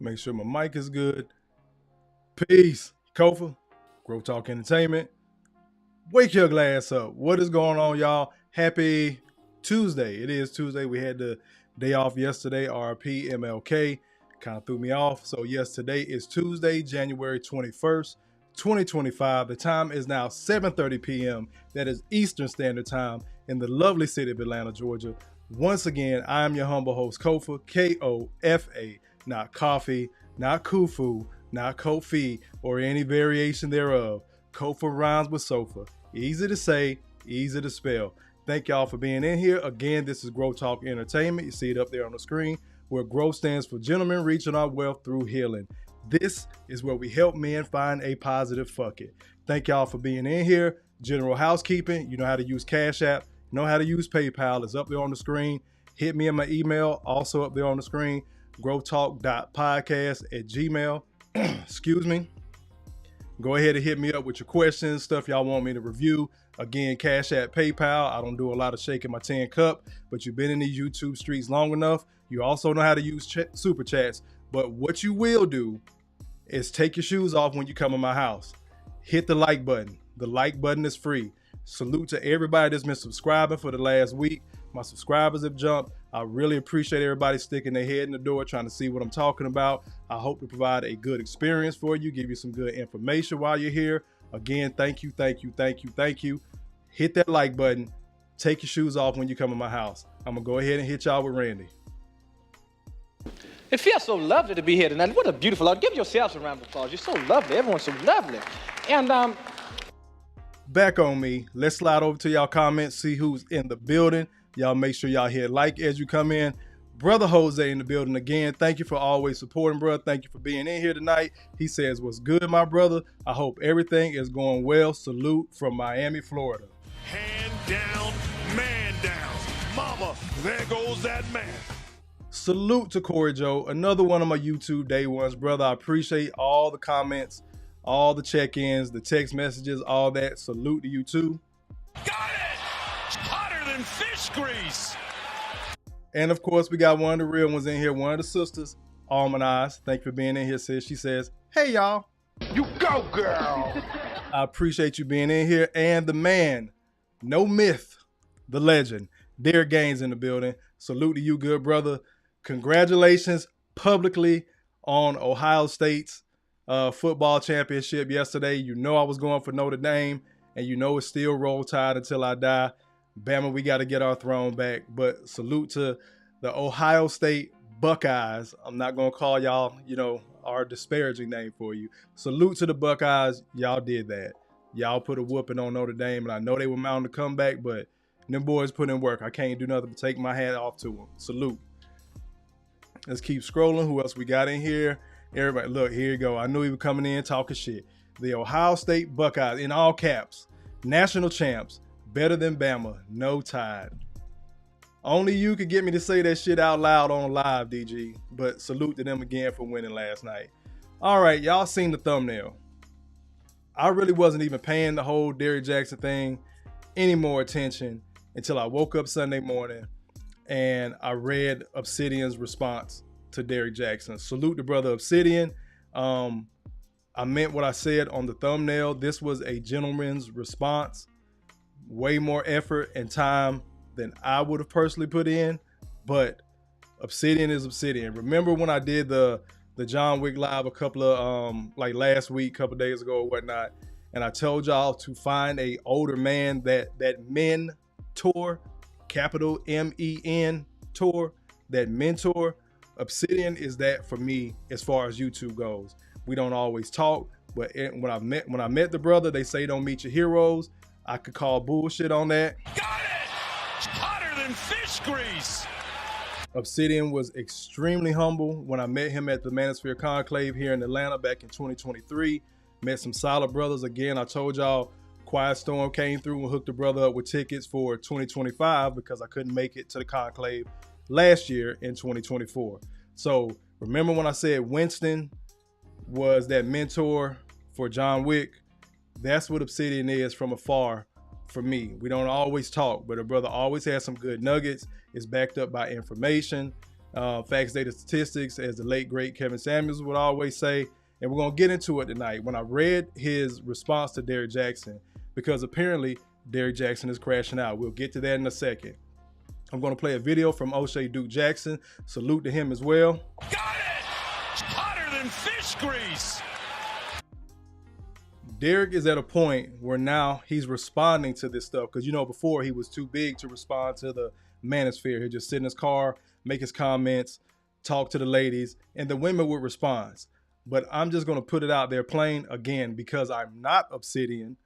Make sure my mic is good. Peace. Kofa, G.R.O.W.T.H Entertainment. Wake your glass up. What is going on, y'all? Happy Tuesday. It is Tuesday. We had the day off yesterday. RP MLK kind of threw me off. So yes, today is Tuesday, January 21st, 2025. The time is now 7:30 p.m. That is Eastern Standard Time in the lovely city of Atlanta, Georgia. Once again, I am your humble host, Kofa, K-O-F-A, not coffee, not kufu, not Kofi, or any variation thereof. Kofa rhymes with sofa. Easy to say, easy to spell. Thank y'all for being in here. Again, this is G.R.O.W.T.H Entertainment. You see it up there on the screen, where GROW stands for Gentlemen Reaching Our Wealth Through Healing. This is where we help men find a positive fuck it. Thank y'all for being in here. General housekeeping, you know how to use Cash App, you know how to use PayPal. It's up there on the screen. Hit me in my email, also up there on the screen, growtalk.podcast@gmail. Excuse me. Go ahead and hit me up with your questions, stuff y'all want me to review. Again, Cash App, PayPal. I don't do a lot of shaking my tin cup, but you've been in these YouTube streets long enough. You also know how to use super chats. But what you will do is take your shoes off when you come in my house. Hit the like button. The like button is free. Salute to everybody that's been subscribing for the last week. My subscribers have jumped. I really appreciate everybody sticking their head in the door, trying to see what I'm talking about. I hope to provide a good experience for you, give you some good information while you're here. Again, thank you, thank you, thank you, thank you. Hit that like button. Take your shoes off when you come in my house. I'm going to go ahead and hit y'all with Randy. It feels so lovely to be here tonight. What a beautiful audience. Give yourselves a round of applause. You're so lovely. Everyone's so lovely. And back on me. Let's slide over to y'all comments, see who's in the building. Y'all make sure y'all hit like as you come in. Brother Jose in the building again. Thank you for always supporting, bro. Thank you for being in here tonight. He says, what's good, my brother? I hope everything is going well. Salute from Miami, Florida. Hand down, man down. Mama, there goes that man. Salute to Corey Joe, another one of my YouTube day ones, brother. I appreciate all the comments, all the check-ins, the text messages, all that. Salute to you too. Got it! Hotter than fish grease. And of course, we got one of the real ones in here, one of the sisters, Almond Eyes. Thank you for being in here, sis. She says, hey, y'all. You go, girl. I appreciate you being in here. And the man, no myth, the legend, Derrick Jaxn in the building. Salute to you, good brother. Congratulations publicly on Ohio State's football championship yesterday. You know I was going for Notre Dame, and you know it's still Roll Tide until I die. Bama, we got to get our throne back. But salute to the Ohio State Buckeyes. I'm not going to call y'all, our disparaging name for you. Salute to the Buckeyes. Y'all did that. Y'all put a whooping on Notre Dame, and I know they were mounting to come back, but them boys put in work. I can't do nothing but take my hat off to them. Salute. Let's keep scrolling. Who else we got in here? Everybody, look, here you go. I knew he was coming in talking shit. The Ohio State Buckeyes, in all caps, national champs, better than Bama, no Tide. Only you could get me to say that shit out loud on live, DG. But salute to them again for winning last night. All right, y'all seen the thumbnail. I really wasn't even paying the whole Derrick Jaxn thing any more attention until I woke up Sunday morning and I read Obsidian's response to Derrick Jaxn. Salute to brother Obsidian. I meant what I said on the thumbnail. This was a gentleman's response. Way more effort and time than I would have personally put in, but Obsidian is Obsidian. Remember when I did the John Wick live a couple of like last week, couple of days ago or whatnot, and I told y'all to find a older man that mentor, capital M-E-N tour, that mentor. Obsidian is that for me as far as YouTube goes. We don't always talk, but when I met the brother, they say don't meet your heroes. I could call bullshit on that. Got it! Hotter than fish grease. Obsidian was extremely humble when I met him at the Manosphere Conclave here in Atlanta back in 2023. Met some solid brothers. Again, I told y'all Quiet Storm came through and hooked the brother up with tickets for 2025 because I couldn't make it to the Conclave last year in 2024. So remember when I said Winston was that mentor for John Wick? That's what Obsidian is from afar for me. We don't always talk, but a brother always has some good nuggets. It's backed up by information. Facts, data, statistics, as the late great Kevin Samuels would always say. And we're going to get into it tonight. When I read his response to Derrick Jaxn, because apparently Derrick Jaxn is crashing out. We'll get to that in a second. I'm going to play a video from O'Shea Duke Jackson. Salute to him as well. Got it! Hotter than fish grease! Derrick is at a point where now he's responding to this stuff. Because, you know, before he was too big to respond to the manosphere. He'd just sit in his car, make his comments, talk to the ladies, and the women would respond. But I'm just going to put it out there plain again, because I'm not Obsidian,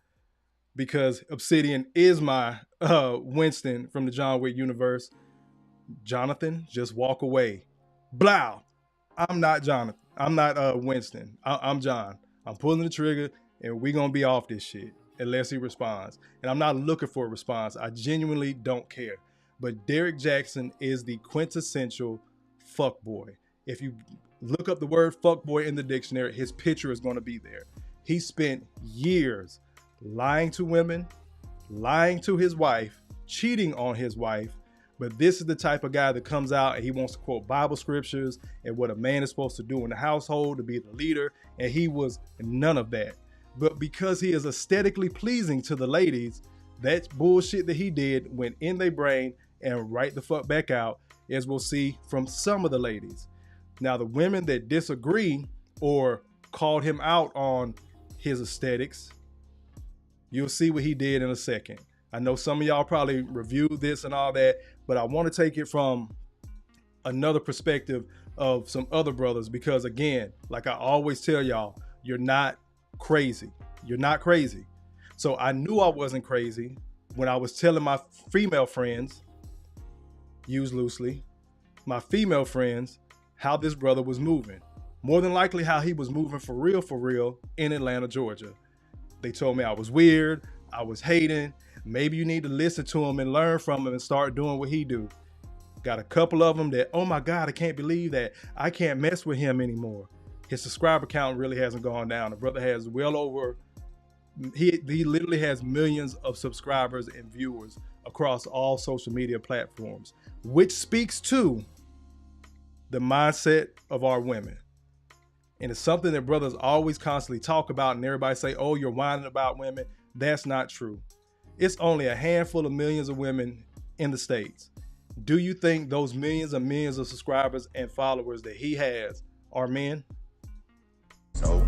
because Obsidian is my Winston from the John Wick universe. Jonathan, just walk away. Blow. I'm not Jonathan. I'm not Winston. I'm John. I'm pulling the trigger, and we're going to be off this shit unless he responds. And I'm not looking for a response. I genuinely don't care. But Derrick Jaxn is the quintessential fuckboy. If you look up the word fuckboy in the dictionary, his picture is going to be there. He spent years lying to women, lying to his wife, cheating on his wife. But this is the type of guy that comes out and he wants to quote Bible scriptures and what a man is supposed to do in the household to be the leader. And he was none of that. But because he is aesthetically pleasing to the ladies, that bullshit that he did went in their brain and right the fuck back out, as we'll see from some of the ladies. Now, the women that disagree or called him out on his aesthetics, you'll see what he did in a second. I know some of y'all probably reviewed this and all that, but I want to take it from another perspective of some other brothers, because again, like I always tell y'all, you're not crazy. You're not crazy. So I knew I wasn't crazy when I was telling my female friends, used loosely, my female friends, how this brother was moving. More than likely how he was moving for real in Atlanta, Georgia. They told me I was weird, I was hating. Maybe you need to listen to him and learn from him and start doing what he do. Got a couple of them that, oh my God, I can't believe that. I can't mess with him anymore. His subscriber count really hasn't gone down. The brother has well over, he literally has millions of subscribers and viewers across all social media platforms, which speaks to the mindset of our women. And it's something that brothers always constantly talk about, and everybody say, oh, you're whining about women. That's not true. It's only a handful of millions of women in the States. Do you think those millions and millions of subscribers and followers that he has are men? No.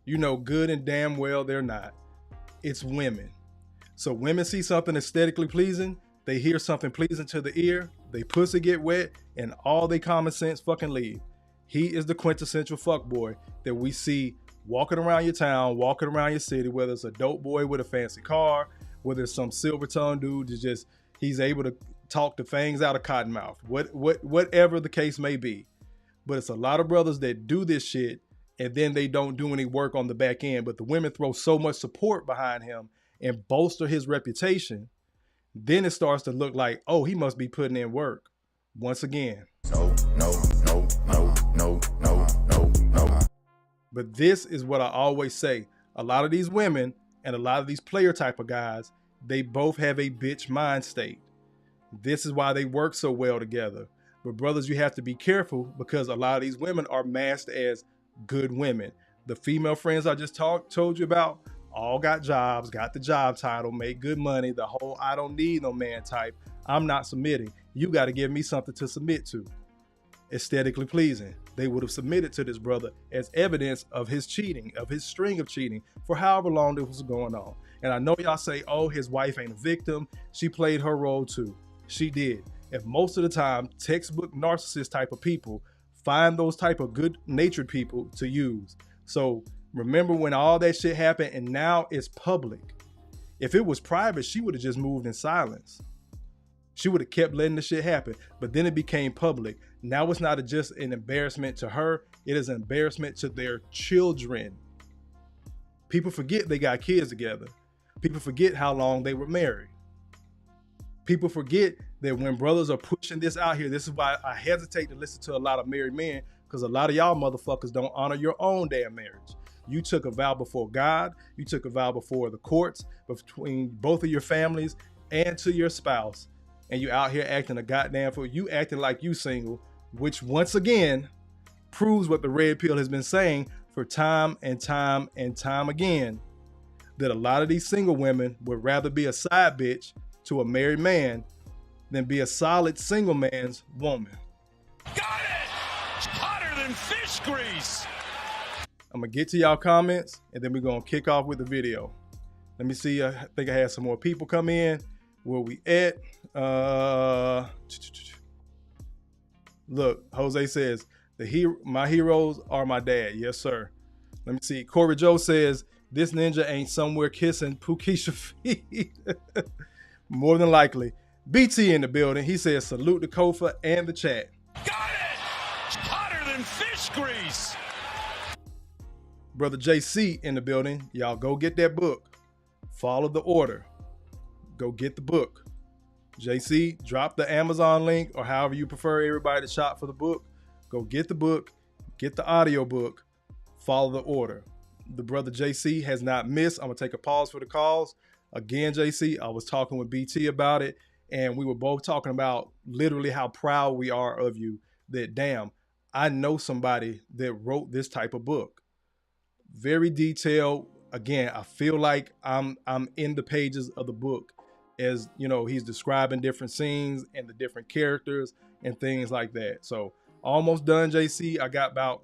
You know good and damn well they're not. It's women. So women see something aesthetically pleasing, they hear something pleasing to the ear, they pussy get wet, and all they common sense fucking leave. He is the quintessential fuckboy that we see walking around your town, walking around your city, whether it's a dope boy with a fancy car, whether it's some silver tongue dude that just, he's able to talk the fangs out of Cottonmouth, whatever the case may be. But it's a lot of brothers that do this shit and then they don't do any work on the back end. But the women throw so much support behind him and bolster his reputation. Then it starts to look like, oh, he must be putting in work. Once again. No. But this is what I always say. A lot of these women and a lot of these player type of guys, they both have a bitch mind state. This is why they work so well together. But brothers, you have to be careful, because a lot of these women are masked as good women. The female friends I just told you about all got jobs, got the job title, make good money, the whole I don't need no man type. I'm not submitting. You got to give me something to submit to. Aesthetically pleasing. They would have submitted to this brother as evidence of his cheating, of his string of cheating for however long this was going on. And I know y'all say, oh, his wife ain't a victim. She played her role too. She did. And most of the time, textbook narcissist type of people find those type of good natured people to use. So remember when all that shit happened and now it's public. If it was private, she would have just moved in silence. She would have kept letting the shit happen, but then it became public. Now it's not just an embarrassment to her, it is an embarrassment to their children. People forget they got kids together. People forget how long they were married. People forget that when brothers are pushing this out here, this is why I hesitate to listen to a lot of married men, because a lot of y'all motherfuckers don't honor your own damn marriage. You took a vow before God, you took a vow before the courts, between both of your families and to your spouse. and you out here acting a goddamn fool. You acting like you single, which once again proves what the red pill has been saying for time and time and time again, that a lot of these single women would rather be a side bitch to a married man than be a solid single man's woman. Got it! It's hotter than fish grease. I'm gonna get to y'all comments and then we're gonna kick off with the video. Let me see. I think I had some more people come in. Where we at? Look, Jose says my heroes are my dad. Yes, sir. Let me see. Corey Joe says this ninja ain't somewhere kissing Pukisha feet. More than likely. BT in the building. He says salute to Kofa and the chat. Got it! It's hotter than fish grease. Brother JC in the building. Y'all go get that book. Follow the order. Go get the book. JC, drop the Amazon link or however you prefer everybody to shop for the book. Go get the book. Get the audio book. Follow the order. The brother JC has not missed. I'm going to take a pause for the calls. Again, JC, I was talking with BT about it, and we were both talking about literally how proud we are of you, that damn, I know somebody that wrote this type of book. Very detailed. Again, I feel like I'm in the pages of the book, as you know, he's describing different scenes and the different characters and things like that. So almost done, JC. I got about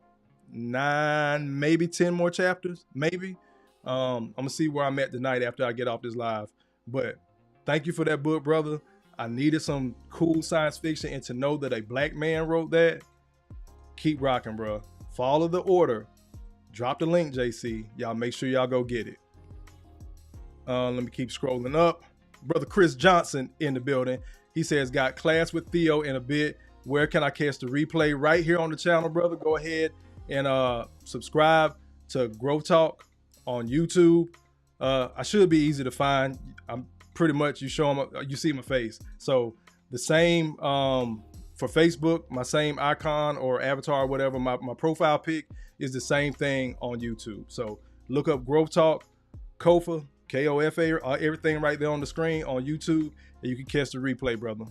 9, maybe 10 more chapters, maybe. I'm gonna see where I'm at tonight after I get off this live. But thank you for that book, brother. I needed some cool science fiction, and to know that a black man wrote that, keep rocking, bro. Follow the order. Drop the link, JC. Y'all make sure y'all go get it. Let me keep scrolling up. Brother Chris Johnson in the building. He says, got class with Theo in a bit. Where can I catch the replay? Right here on the channel, brother. Go ahead and subscribe to G.R.O.W.T.H on YouTube. I should be easy to find. I'm pretty much, you see my face. So the same for Facebook, my same icon or avatar or whatever, my profile pic is the same thing on YouTube. So look up G.R.O.W.T.H, Kofa, Kofa, everything right there on the screen on YouTube, and you can catch the replay, brother.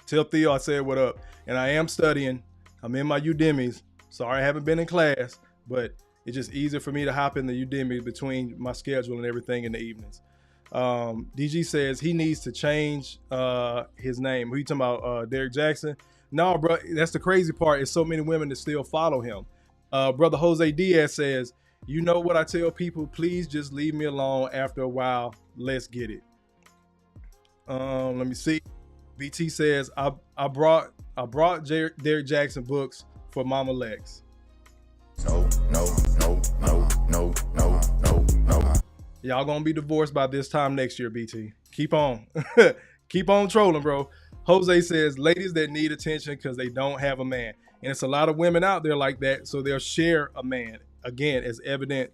Tell Theo I said what up. And I am studying. I'm in my Udemy's. Sorry I haven't been in class, but it's just easier for me to hop in the Udemy between my schedule and everything in the evenings. DG says he needs to change his name. Who you talking about, Derrick Jaxn? No, bro, that's the crazy part. Is so many women that still follow him. Brother Jose Diaz says, you know what I tell people, please just leave me alone. After a while, let's get it. Let me see. BT says, I brought Derrick Jaxn books for Mama Lex. No. Y'all gonna be divorced by this time next year, BT. Keep on. Keep on trolling, bro. Jose says, ladies that need attention because they don't have a man. And it's a lot of women out there like that, so they'll share a man. Again, as evident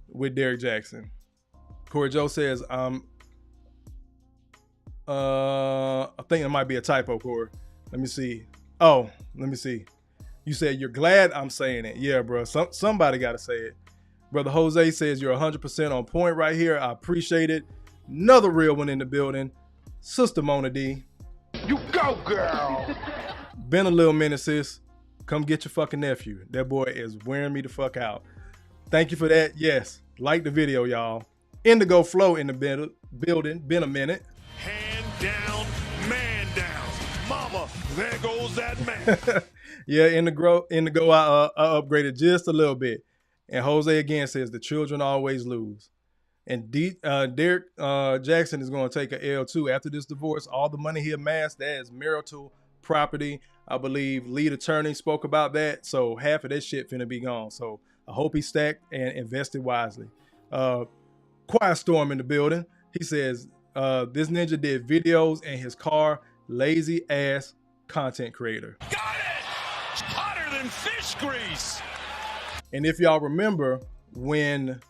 with Derrick Jaxn. Corey Joe says, I think it might be a typo, Corey. Let me see. Oh, let me see. You said you're glad I'm saying it. Yeah, bro. Somebody got to say it. Brother Jose says you're 100% on point right here. I appreciate it. Another real one in the building. Sister Mona D. You go, girl. Been a little minute, sis. Come get your fucking nephew. That boy is wearing me the fuck out. Thank you for that. Yes. Like the video, y'all. Indigo Flow in the building. Been a minute. Hand down, man down. Mama, there goes that man. Yeah, Indigo, I upgraded just a little bit. And Jose again says the children always lose. And Derrick Jaxn is going to take a L too. After this divorce, all the money he amassed, that is marital property. I believe lead attorney spoke about that. So half of that shit finna be gone. So I hope he stacked and invested wisely. Quiet Storm in the building. He says this ninja did videos in his car. Lazy ass content creator. Got it! It's hotter than fish grease. And if y'all remember when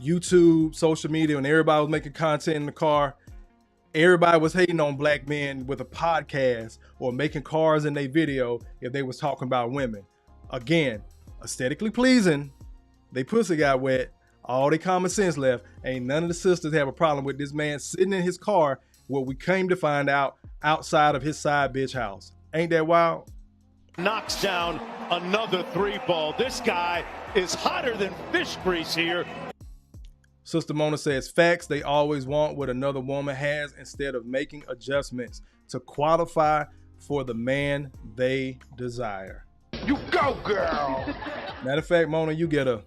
YouTube, social media, when everybody was making content in the car, everybody was hating on black men with a podcast or making cars in their video if they was talking about women. Again, aesthetically pleasing, they pussy got wet, all their common sense left. Ain't none of the sisters have a problem with this man sitting in his car what we came to find out outside of his side bitch house. Ain't that wild? Knocks down another 3-ball. This guy is hotter than fish grease here. Sister Mona says, facts, they always want what another woman has instead of making adjustments to qualify for the man they desire. You go, girl. Matter of fact, Mona, you get a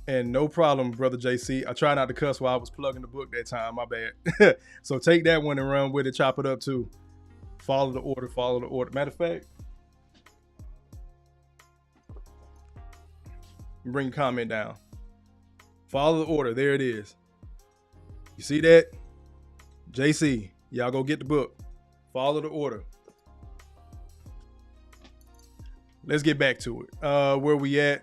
and no problem, brother JC. I try not to cuss while I was plugging the book that time. My bad. So take that one and run with it. Chop it up too. Follow the order. Follow the order. Matter of fact, bring a comment down. Follow the order. There it is. You see that? JC, y'all go get the book. Follow the order. Let's get back to it. Where we at?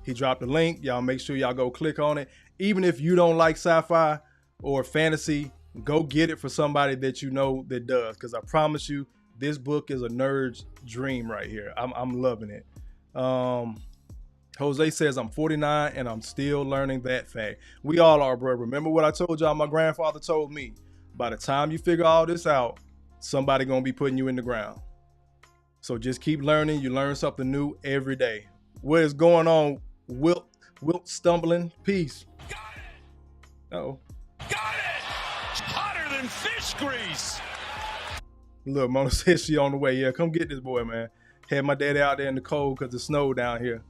He dropped a link. Y'all make sure y'all go click on it. Even if you don't like sci-fi or fantasy, go get it for somebody that you know that does. Because I promise you, this book is a nerd's dream right here. I'm loving it. Jose says, I'm 49 and I'm still learning that fact. We all are, bro. Remember what I told y'all my grandfather told me? By the time you figure all this out, somebody gonna be putting you in the ground. So just keep learning. You learn something new every day. What is going on? Wilt stumbling. Peace. Got it. Uh-oh. Got it. Hotter than fish grease. Look, Mona says she on the way. Yeah, come get this boy, man. Had my daddy out there in the cold because it snowed down here.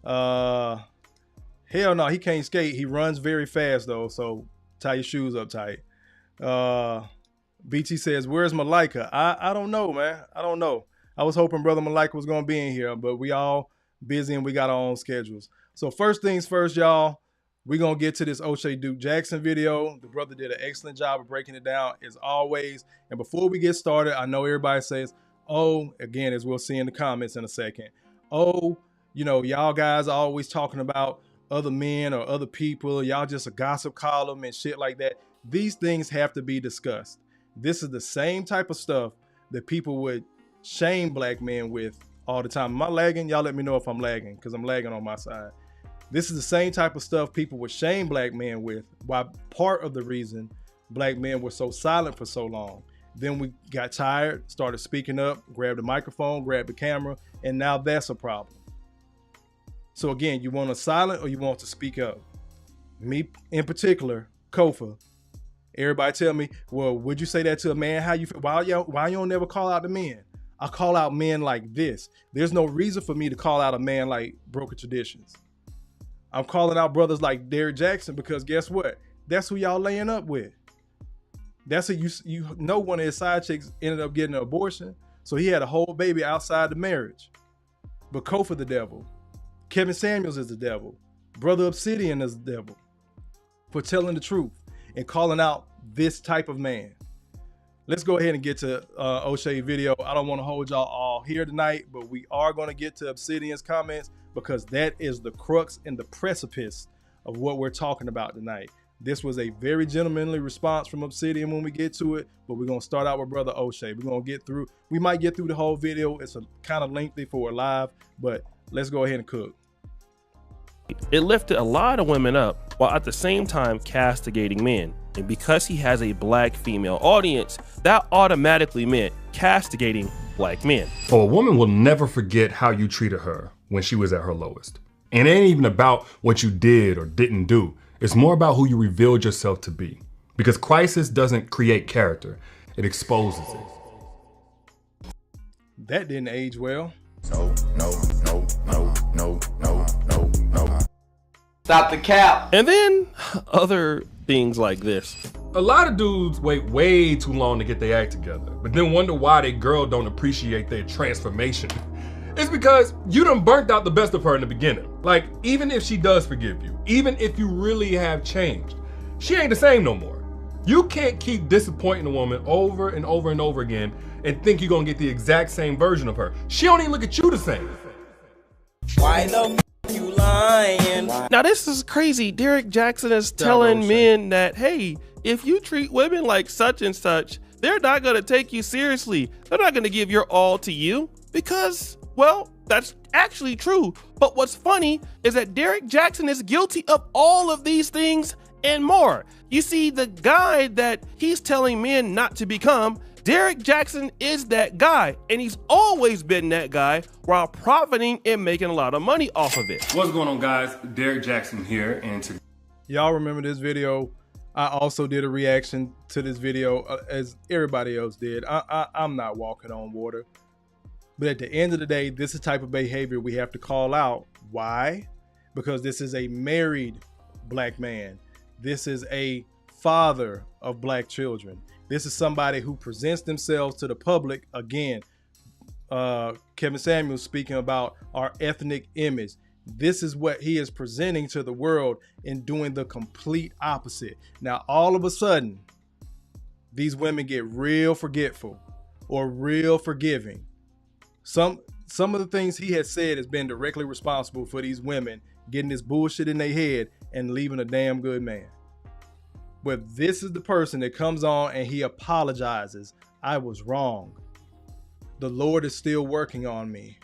Hell no, he can't skate. He runs very fast though, so tie your shoes up tight. BT says, where's Malika? I don't know, man. I don't know. I was hoping brother Malika was gonna be in here, but we all busy and we got our own schedules. So first things first, y'all, we're gonna get to this O'Shea Duke Jackson video. The brother did an excellent job of breaking it down as always. And before we get started, I know everybody says, oh, again, as we'll see in the comments in a second, oh, you know, y'all guys are always talking about other men or other people. Y'all just a gossip column and shit like that. These things have to be discussed. This is the same type of stuff that people would shame black men with all the time. Am I lagging? Y'all let me know if I'm lagging, because I'm lagging on my side. This is the same type of stuff people would shame black men with. Why part of the reason black men were so silent for so long. Then we got tired, started speaking up, grabbed the microphone, grabbed the camera, and now that's a problem. So again, you want to silent or you want to speak up? Me in particular, Kofa. Everybody tell me, well, would you say that to a man? How you feel? Why you don't never call out the men? I call out men like this. There's no reason for me to call out a man like Broken Traditions. I'm calling out brothers like Derrick Jaxn because guess what? That's who y'all laying up with. That's who you know one of his side chicks ended up getting an abortion. So he had a whole baby outside the marriage. But Kofa the devil. Kevin Samuels is the devil. Brother Obsidian is the devil. For telling the truth and calling out this type of man. Let's go ahead and get to O'Shea video. I don't want to hold y'all all here tonight, but we are going to get to Obsidian's comments because that is the crux and the precipice of what we're talking about tonight. This was a very gentlemanly response from Obsidian when we get to it, but we're going to start out with Brother O'Shea. We're going to get through, we might get through the whole video. It's a kind of lengthy for a live, but let's go ahead and cook. It lifted a lot of women up while at the same time castigating men. And because he has a black female audience, that automatically meant castigating black men. Oh, a woman will never forget how you treated her when she was at her lowest. And it ain't even about what you did or didn't do. It's more about who you revealed yourself to be. Because crisis doesn't create character, it exposes it. That didn't age well. No. Stop the cap. And then other things like this. A lot of dudes wait way too long to get their act together, but then wonder why their girl don't appreciate their transformation. It's because you done burnt out the best of her in the beginning. Like, even if she does forgive you, even if you really have changed, she ain't the same no more. You can't keep disappointing a woman over and over and over again and think you're gonna get the exact same version of her. She don't even look at you the same. Why the you lying? Now this is crazy. Derrick Jaxn is telling men that, hey, if you treat women like such and such, they're not gonna take you seriously. They're not gonna give your all to you. Because, well, that's actually true. But what's funny is that Derrick Jaxn is guilty of all of these things and more. You see, the guy that he's telling men not to become, Derrick Jaxn is that guy, and he's always been that guy while profiting and making a lot of money off of it. What's going on, guys? Derrick Jaxn here, and today Y'all remember this video? I also did a reaction to this video as everybody else did. I'm not walking on water. But at the end of the day, this is the type of behavior we have to call out. Why? Because this is a married black man. This is a father of black children. This is somebody who presents themselves to the public. Again, Kevin Samuels speaking about our ethnic image. This is what he is presenting to the world and doing the complete opposite. Now, all of a sudden, these women get real forgetful or real forgiving. Some of the things he has said has been directly responsible for these women getting this bullshit in their head and leaving a damn good man. But this is the person that comes on and he apologizes. I was wrong. The Lord is still working on me.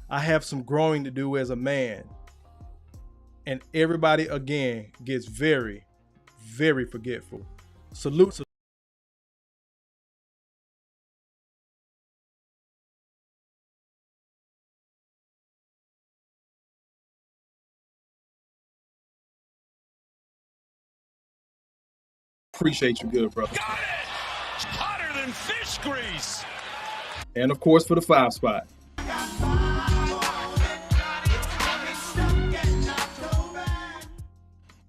I have some growing to do as a man. And everybody again gets very, very forgetful. Salute. Appreciate you, good brother. Got it! Hotter than fish grease! And of course for the 5 spot.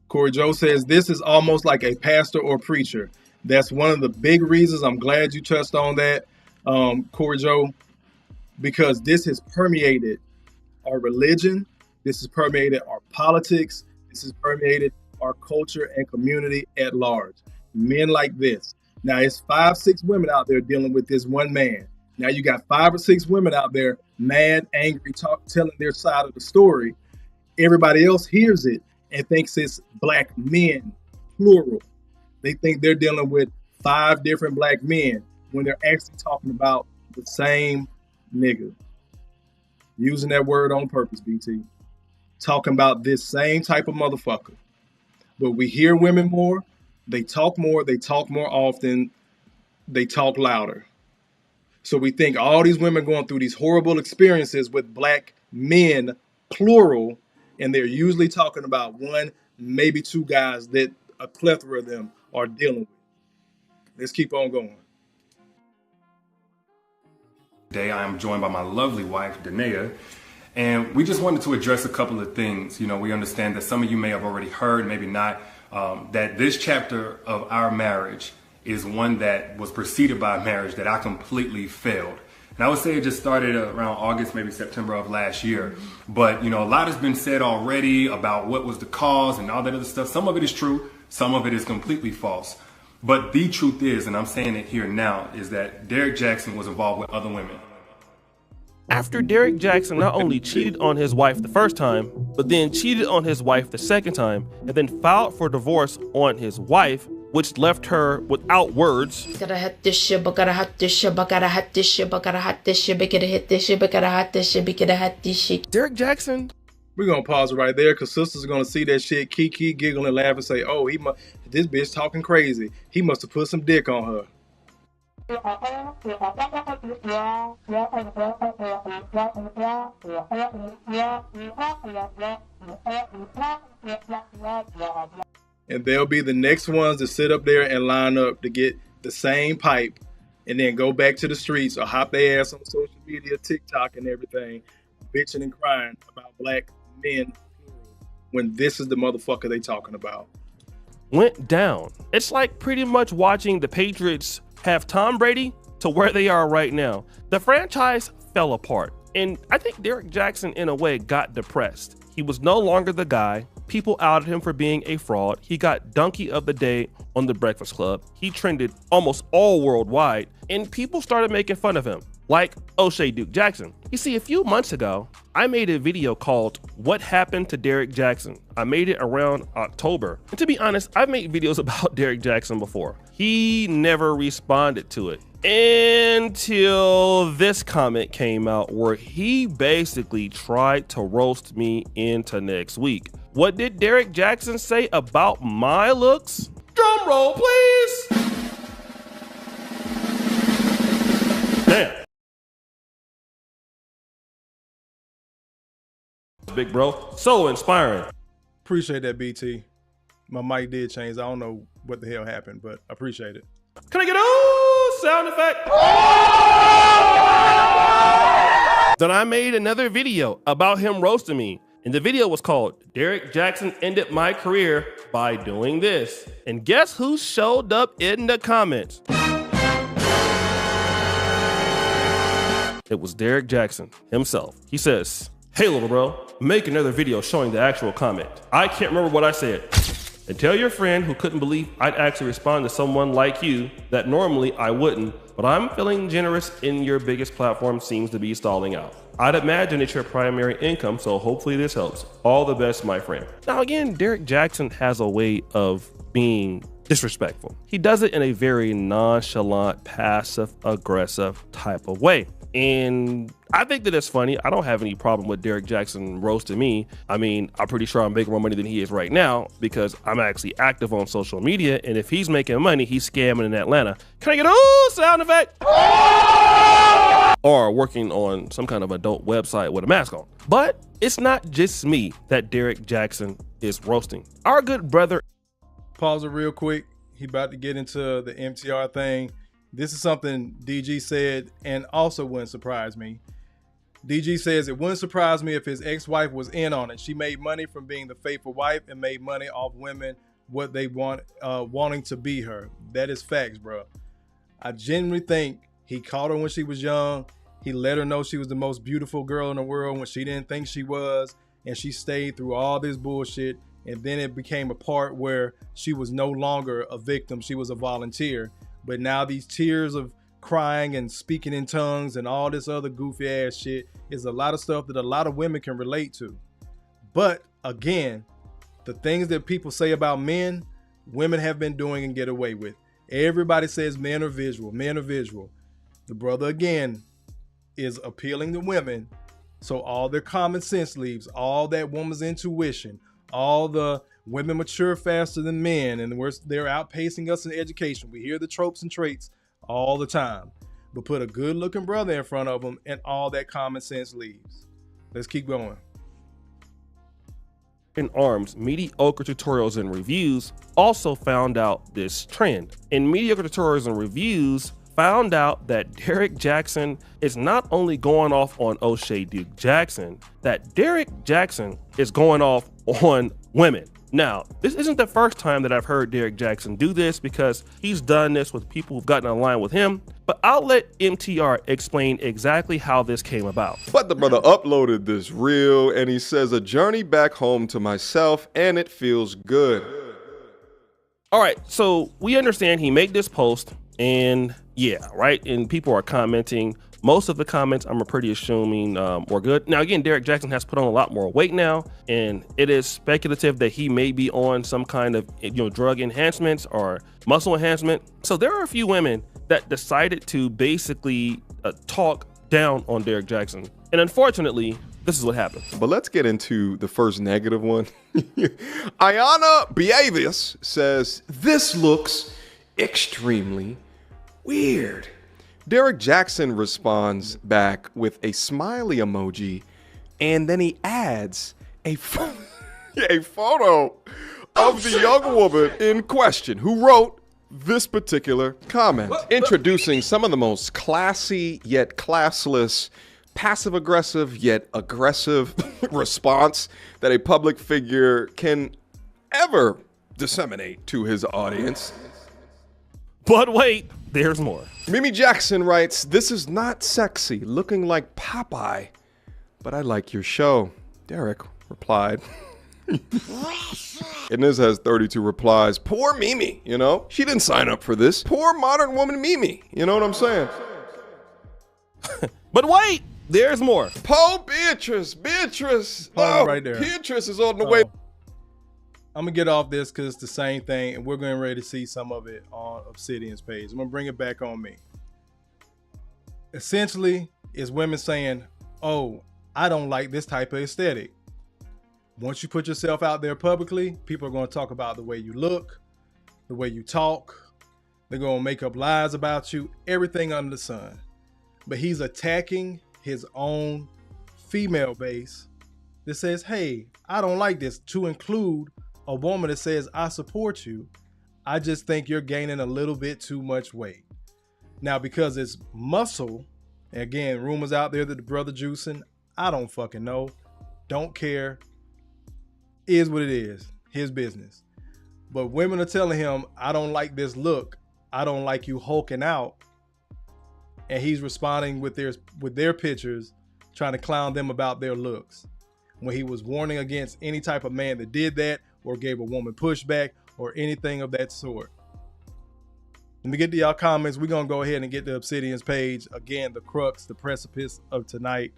Corey Joe says, this is almost like a pastor or preacher. That's one of the big reasons. I'm glad you touched on that, Corey Joe, because this has permeated our religion. This has permeated our politics. This has permeated our culture and community at large. Men like this. Now it's 5, 6 women out there dealing with this one man. Now you got 5 or 6 women out there mad, angry, telling their side of the story. Everybody else hears it and thinks it's black men, plural. They think they're dealing with 5 different black men when they're actually talking about the same nigga. Using that word on purpose, BT. Talking about this same type of motherfucker. But we hear women more, they talk more often, they talk louder. So we think all these women going through these horrible experiences with black men, plural, and they're usually talking about 1, maybe 2 guys that a plethora of them are dealing with. Let's keep on going. today I am joined by my lovely wife, Danae. And we just wanted to address a couple of things. You know, we understand that some of you may have already heard, maybe not, that this chapter of our marriage is one that was preceded by a marriage that I completely failed. And I would say it just started around August, maybe September of last year. But, you know, a lot has been said already about what was the cause and all that other stuff. Some of it is true. Some of it is completely false. But the truth is, and I'm saying it here now, is that Derrick Jaxn was involved with other women. After Derrick Jaxn not only cheated on his wife the first time, but then cheated on his wife the second time, and then filed for divorce on his wife, which left her without words. Gotta hit this shit, but gotta hit this shit, but gotta hit this shit, but gotta hit this shit, but gotta hit this shit, but gotta hit this shit, but gotta hit this shit. Derrick Jaxn. We're going to pause it right there because sisters are going to see that shit, kiki, giggle, and laugh and say, oh, this bitch talking crazy. He must have put some dick on her. And they'll be the next ones to sit up there and line up to get the same pipe and then go back to the streets or hop their ass on social media, TikTok and everything, bitching and crying about black men when this is the motherfucker they talking about. Went down. It's like pretty much watching the Patriots have Tom Brady to where they are right now. The franchise fell apart. And I think Derrick Jaxn, in a way, got depressed. He was no longer the guy. People outed him for being a fraud. He got Donkey of the Day on The Breakfast Club. He trended almost all worldwide. And people started making fun of him, like O'Shea Duke Jackson. You see, a few months ago, I made a video called What Happened to Derrick Jaxn. I made it around October. And to be honest, I've made videos about Derrick Jaxn before. he never responded to it until this comment came out where he basically tried to roast me into next week. What did Derrick Jaxn say about my looks? Drum roll, please. Damn. Big bro, so inspiring. Appreciate that, BT. My mic did change. I don't know what the hell happened, but I appreciate it. Can I get a sound effect? Then I made another video about him roasting me. And the video was called Derrick Jaxn Ended My Career by Doing This. And guess who showed up in the comments? It was Derrick Jaxn himself. He says, "Hey little bro, make another video showing the actual comment. I can't remember what I said. And tell your friend who couldn't believe I'd actually respond to someone like you that normally I wouldn't, but I'm feeling generous in your biggest platform seems to be stalling out. I'd imagine it's your primary income, so hopefully this helps. All the best, my friend." Now again, Derrick Jaxn has a way of being disrespectful. He does it in a very nonchalant, passive-aggressive type of way. And I think that it's funny. I don't have any problem with Derrick Jaxn roasting me. I mean, I'm pretty sure I'm making more money than he is right now because I'm actually active on social media. And if he's making money, he's scamming in Atlanta. Can I get a sound effect? Or working on some kind of adult website with a mask on. But it's not just me that Derrick Jaxn is roasting. Our good brother. Pause it real quick. He about to get into the MTR thing. This is something DG said and also wouldn't surprise me. DG says, "It wouldn't surprise me if his ex-wife was in on it. She made money from being the faithful wife and made money off women what they want, wanting to be her." That is facts, bro. I genuinely think he caught her when she was young. He let her know she was the most beautiful girl in the world when she didn't think she was. And she stayed through all this bullshit. And then it became a part where she was no longer a victim. She was a volunteer. But now these tears of crying and speaking in tongues and all this other goofy ass shit is a lot of stuff that a lot of women can relate to. But again, the things that people say about men, women have been doing and get away with. Everybody says men are visual, men are visual. The brother again is appealing to women. So all their common sense leaves, all that woman's intuition, all the women mature faster than men and they're outpacing us in education. We hear the tropes and traits all the time, but put a good looking brother in front of them and all that common sense leaves. Let's keep going. In Arms, mediocre tutorials and reviews also found out this trend. And mediocre tutorials and reviews found out that Derrick Jaxn is not only going off on O'Shea Duke Jackson, that Derrick Jaxn is going off on women. Now, this isn't the first time that I've heard Derrick Jaxn do this because he's done this with people who've gotten in line with him, but I'll let MTR explain exactly how this came about. But the brother uploaded this reel and he says, "A journey back home to myself and it feels good." All right, so we understand he made this post and yeah, right? And people are commenting. Most of the comments, I'm pretty assuming, were good. Now, again, Derrick Jaxn has put on a lot more weight now, and it is speculative that he may be on some kind of, drug enhancements or muscle enhancement. So there are a few women that decided to basically talk down on Derrick Jaxn. And unfortunately, this is what happened. But let's get into the first negative one. Ayana Beavis says, "This looks extremely weird." Derrick Jaxn responds back with a smiley emoji, and then he adds a photo of the young woman in question who wrote this particular comment, introducing some of the most classy yet classless, passive-aggressive yet aggressive response that a public figure can ever disseminate to his audience. But wait, there's more. Mimi Jackson writes, "This is not sexy, looking like Popeye, but I like your show." Derrick replied. And this has 32 replies. Poor Mimi, she didn't sign up for this. Poor modern woman Mimi, you know what I'm saying? But wait, there's more. Beatrice. Pause right there. Beatrice is on the way. I'm gonna get off this because it's the same thing, and we're getting ready to see some of it on Obsidian's page. I'm gonna bring it back on me. Essentially, it's women saying, "Oh, I don't like this type of aesthetic." Once you put yourself out there publicly, people are going to talk about the way you look, the way you talk. They're going to make up lies about you, everything under the sun. But he's attacking his own female base that says, "Hey, I don't like this," to include a woman that says, "I support you. I just think you're gaining a little bit too much weight." Now, because it's muscle, and again, rumors out there that the brother juicing, I don't fucking know. Don't care. Is what it is. His business. But women are telling him, "I don't like this look. I don't like you hulking out." And he's responding with their pictures, trying to clown them about their looks, when he was warning against any type of man that did that or gave a woman pushback or anything of that sort. Let me get to y'all comments. We're going to go ahead and get to Obsidian's page. Again, the crux, the precipice of tonight.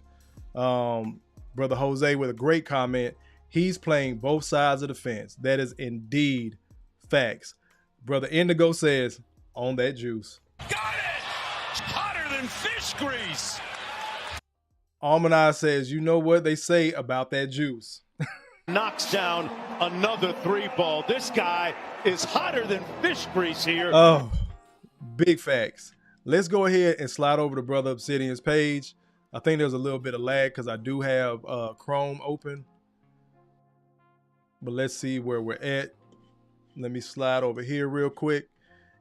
Brother Jose with a great comment. He's playing both sides of the fence. That is indeed facts. Brother Indigo says, "On that juice." Got it! Hotter than fish grease. Almanai says, "You know what they say about that juice." Knocks down another 3-ball. This guy is hotter than fish grease here. Oh, big facts. Let's go ahead and slide over to Brother Obsidian's page. I think there's a little bit of lag because I do have Chrome open. But let's see where we're at. Let me slide over here real quick.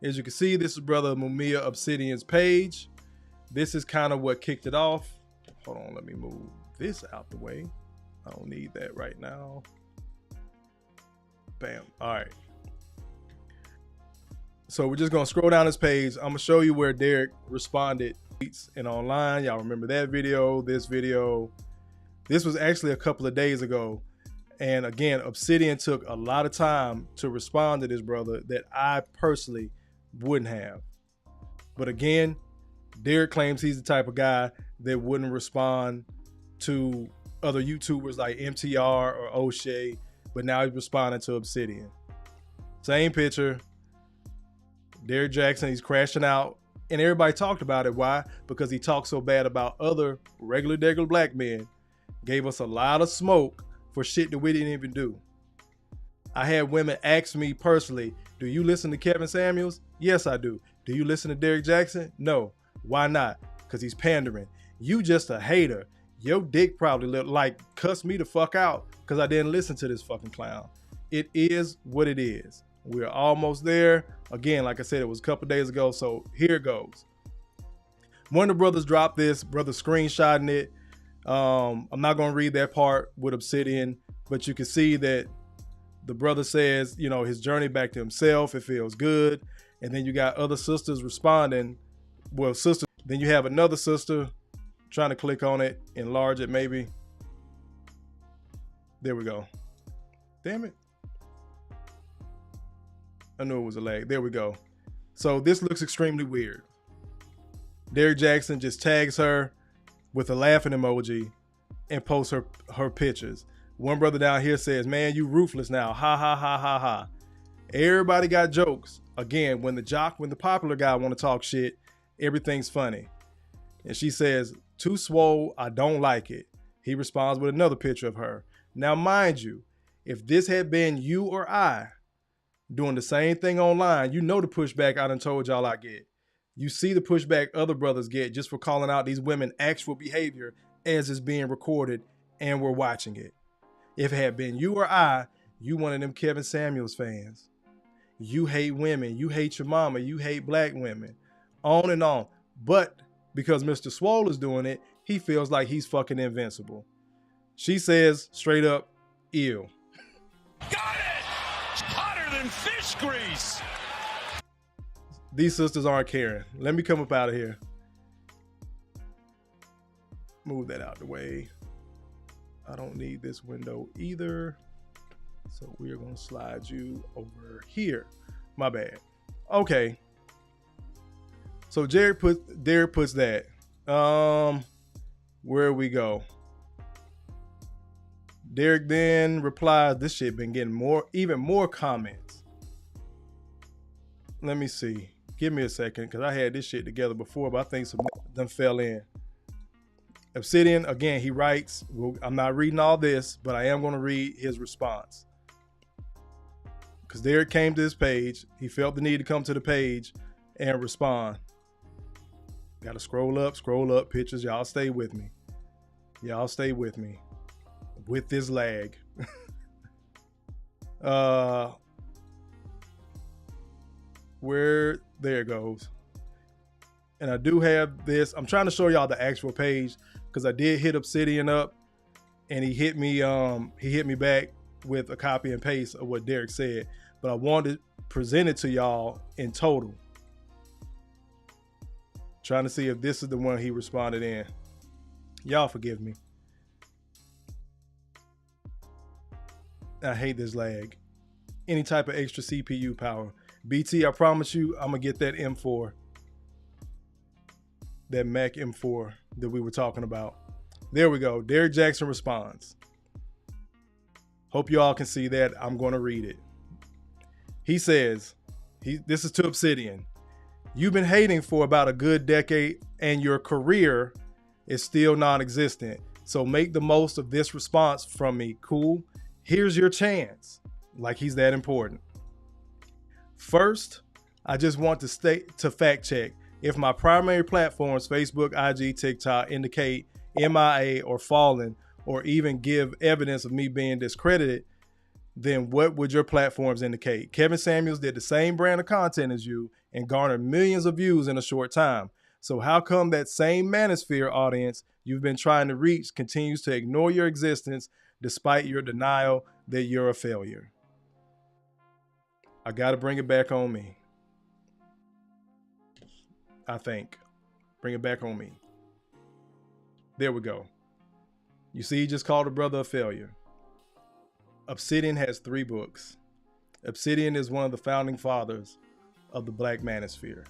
As you can see, this is Brother Mumia Obsidian's page. This is kind of what kicked it off. Hold on, let me move this out the way. I don't need that right now. Bam. All right. So we're just going to scroll down this page. I'm going to show you where Derrick responded and online. Y'all remember that video, this video. This was actually a couple of days ago. And again, Obsidian took a lot of time to respond to this brother that I personally wouldn't have. But again, Derrick claims he's the type of guy that wouldn't respond to other YouTubers like MTR or O'Shea, but now he's responding to Obsidian. Same picture. Derrick Jaxn, he's crashing out. And everybody talked about it. Why? Because he talked so bad about other regular black men. Gave us a lot of smoke for shit that we didn't even do. I had women ask me personally, "Do you listen to Kevin Samuels?" Yes, I do. "Do you listen to Derrick Jaxn?" No. Why not? Because he's pandering. You just a hater. Your dick probably looked like cussed me the fuck out because I didn't listen to this fucking clown. It is what it is. We're almost there. Again, like I said, it was a couple days ago, so here it goes. One of the brothers dropped this, brother screenshotting it. I'm not going to read that part with Obsidian, but you can see that the brother says, you know, his journey back to himself, it feels good. And then you got other sisters responding. Well, sister, then you have another sister trying to click on it, enlarge it maybe. There we go. Damn it. I knew it was a lag. There we go. So this looks extremely weird. Derrick Jaxn just tags her with a laughing emoji and posts her pictures. One brother down here says, "Man, you ruthless now. Ha ha ha ha ha." Everybody got jokes. Again, when the popular guy want to talk shit, everything's funny. And she says, "Too swole, I don't like it." He responds with another picture of her. Now, mind you, if this had been you or I doing the same thing online, you know the pushback I done told y'all I get. You see the pushback other brothers get just for calling out these women actual behavior as it's being recorded and we're watching it. If it had been you or I, you one of them Kevin Samuels fans. You hate women, you hate your mama, you hate black women, on and on. But because Mr. Swole is doing it, he feels like he's fucking invincible. She says straight up, "Ew." Got it! Hotter than fish grease. These sisters aren't caring. Let me come up out of here. Move that out the way. I don't need this window either. So we are going to slide you over here. My bad. Okay. So Derrick puts that. Where we go? Derrick then replies, this shit been getting even more comments. Let me see. Give me a second, because I had this shit together before, but I think some of them fell in. Obsidian, again, he writes, well, I'm not reading all this, but I am going to read his response. Because Derrick came to this page. He felt the need to come to the page and respond. Got to scroll up, pictures. Y'all stay with me. Y'all stay with me. With this lag. There it goes. And I do have this. I'm trying to show y'all the actual page because I did hit Obsidian up and he hit me back with a copy and paste of what Derrick said. But I wanted to present it to y'all in total. Trying to see if this is the one he responded in. Y'all forgive me. I hate this lag. Any type of extra CPU power. BT, I promise you, I'm gonna get that M4. That Mac M4 that we were talking about. There we go. Derrick Jaxn responds. Hope you all can see that. I'm gonna read it. He says, this is to Obsidian. You've been hating for about a good decade and your career is still non-existent. So make the most of this response from me. Cool. Here's your chance. Like he's that important. First, I just want to fact check. If my primary platforms, Facebook, IG, TikTok, indicate MIA or fallen, or even give evidence of me being discredited, then what would your platforms indicate? Kevin Samuels did the same brand of content as you and garnered millions of views in a short time. So how come that same manosphere audience you've been trying to reach continues to ignore your existence despite your denial that you're a failure? I got to bring it back on me. I think. Bring it back on me. There we go. You see, he just called a brother a failure. Obsidian has 3 books. Obsidian is one of the founding fathers of the Black Manosphere.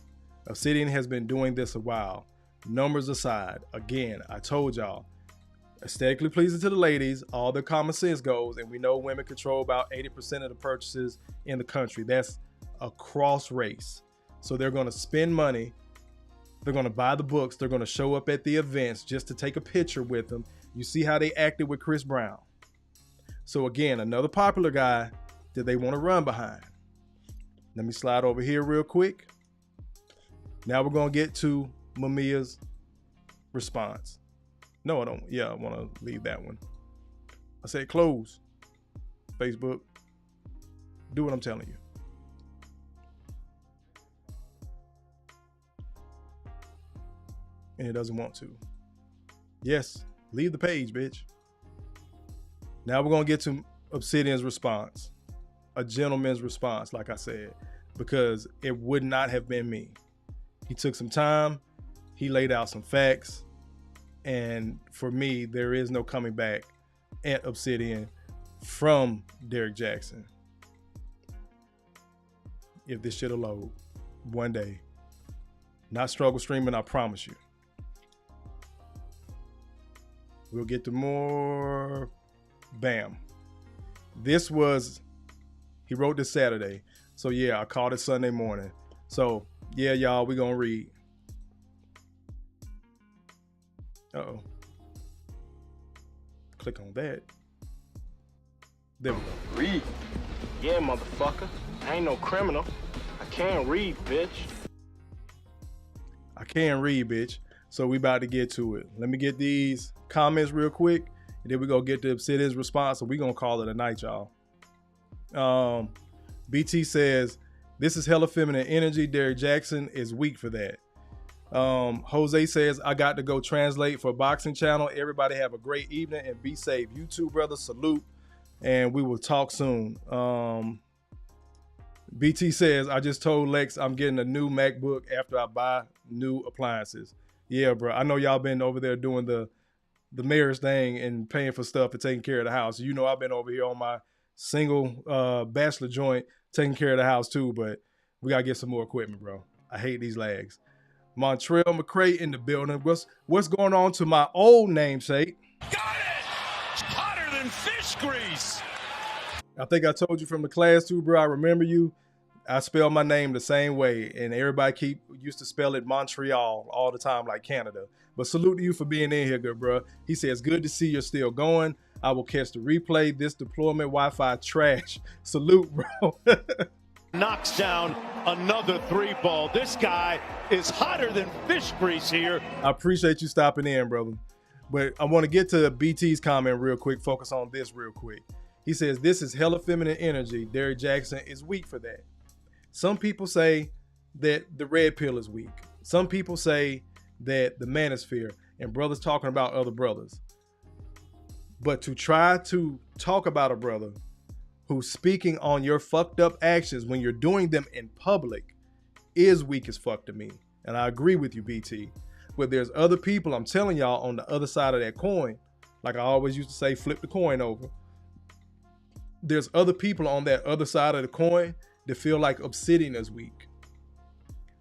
Obsidian has been doing this a while. Numbers aside, again, I told y'all, aesthetically pleasing to the ladies, all their common sense goes, and we know women control about 80% of the purchases in the country. That's a cross race. So they're going to spend money. They're going to buy the books. They're going to show up at the events just to take a picture with them. You see how they acted with Chris Brown. So again, another popular guy that they want to run behind. Let me slide over here real quick. Now we're going to get to Mumia's response. No, I don't. Yeah, I want to leave that one. I said close. Facebook. Do what I'm telling you. And it doesn't want to. Yes, leave the page, bitch. Now we're going to get to Obsidian's response. A gentleman's response, like I said, because it would not have been me. He took some time. He laid out some facts. And for me, there is no coming back at Obsidian from Derrick Jaxn. If this shit'll load one day. Not struggle streaming, I promise you. We'll get to more. Bam. This was, he wrote this Saturday. So yeah, I called it Sunday morning. So yeah, y'all, we're gonna read. Uh-oh. Click on that. There we go. Read. Yeah, motherfucker. I ain't no criminal. I can't read, bitch. I can't read, bitch. So we about to get to it. Let me get these comments real quick. And then we go get the Obsidian's response. So we gonna call it a night, y'all. BT says, this is hella feminine energy. Derrick Jaxn is weak for that. Jose says, I got to go translate for boxing channel. Everybody have a great evening and be safe. You too, brother. Salute. And we will talk soon. BT says, I just told Lex I'm getting a new MacBook after I buy new appliances. Yeah, bro. I know y'all been over there doing the mayor's thing and paying for stuff and taking care of the house. You know, I've been over here on my single bachelor joint taking care of the house too, but we got to get some more equipment, bro. I hate these lags. Montreal McCray in the building. What's going on to my old namesake? Got it! Hotter than than fish grease. I think I told you from the class too, bro. I remember you. I spell my name the same way, and everybody used to spell it Montreal all the time, like Canada. But salute to you for being in here, good bro. He says, good to see you're still going. I will catch the replay. This deployment Wi-Fi trash. Salute, bro. Knocks down another 3-ball. This guy is hotter than fish grease here. I appreciate you stopping in, brother. But I want to get to BT's comment real quick. Focus on this real quick. He says, this is hella feminine energy. Derrick Jaxn is weak for that. Some people say that the red pill is weak. Some people say that the manosphere and brothers talking about other brothers. But to try to talk about a brother who's speaking on your fucked up actions when you're doing them in public is weak as fuck to me. And I agree with you, BT. But there's other people, I'm telling y'all, on the other side of that coin. Like I always used to say, flip the coin over. There's other people on that other side of the coin that feel like Obsidian is weak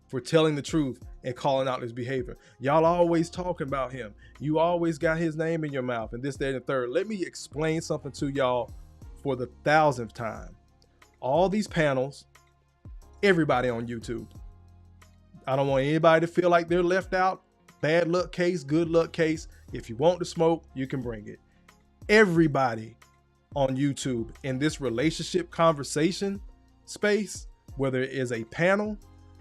for telling the truth and calling out his behavior. Y'all always talking about him. You always got his name in your mouth and this, that, and the third. Let me explain something to y'all for the 1000th time. All these panels, everybody on YouTube. I don't want anybody to feel like they're left out. Bad luck case, good luck case. If you want to smoke, you can bring it. Everybody on YouTube in this relationship conversation space, whether it is a panel,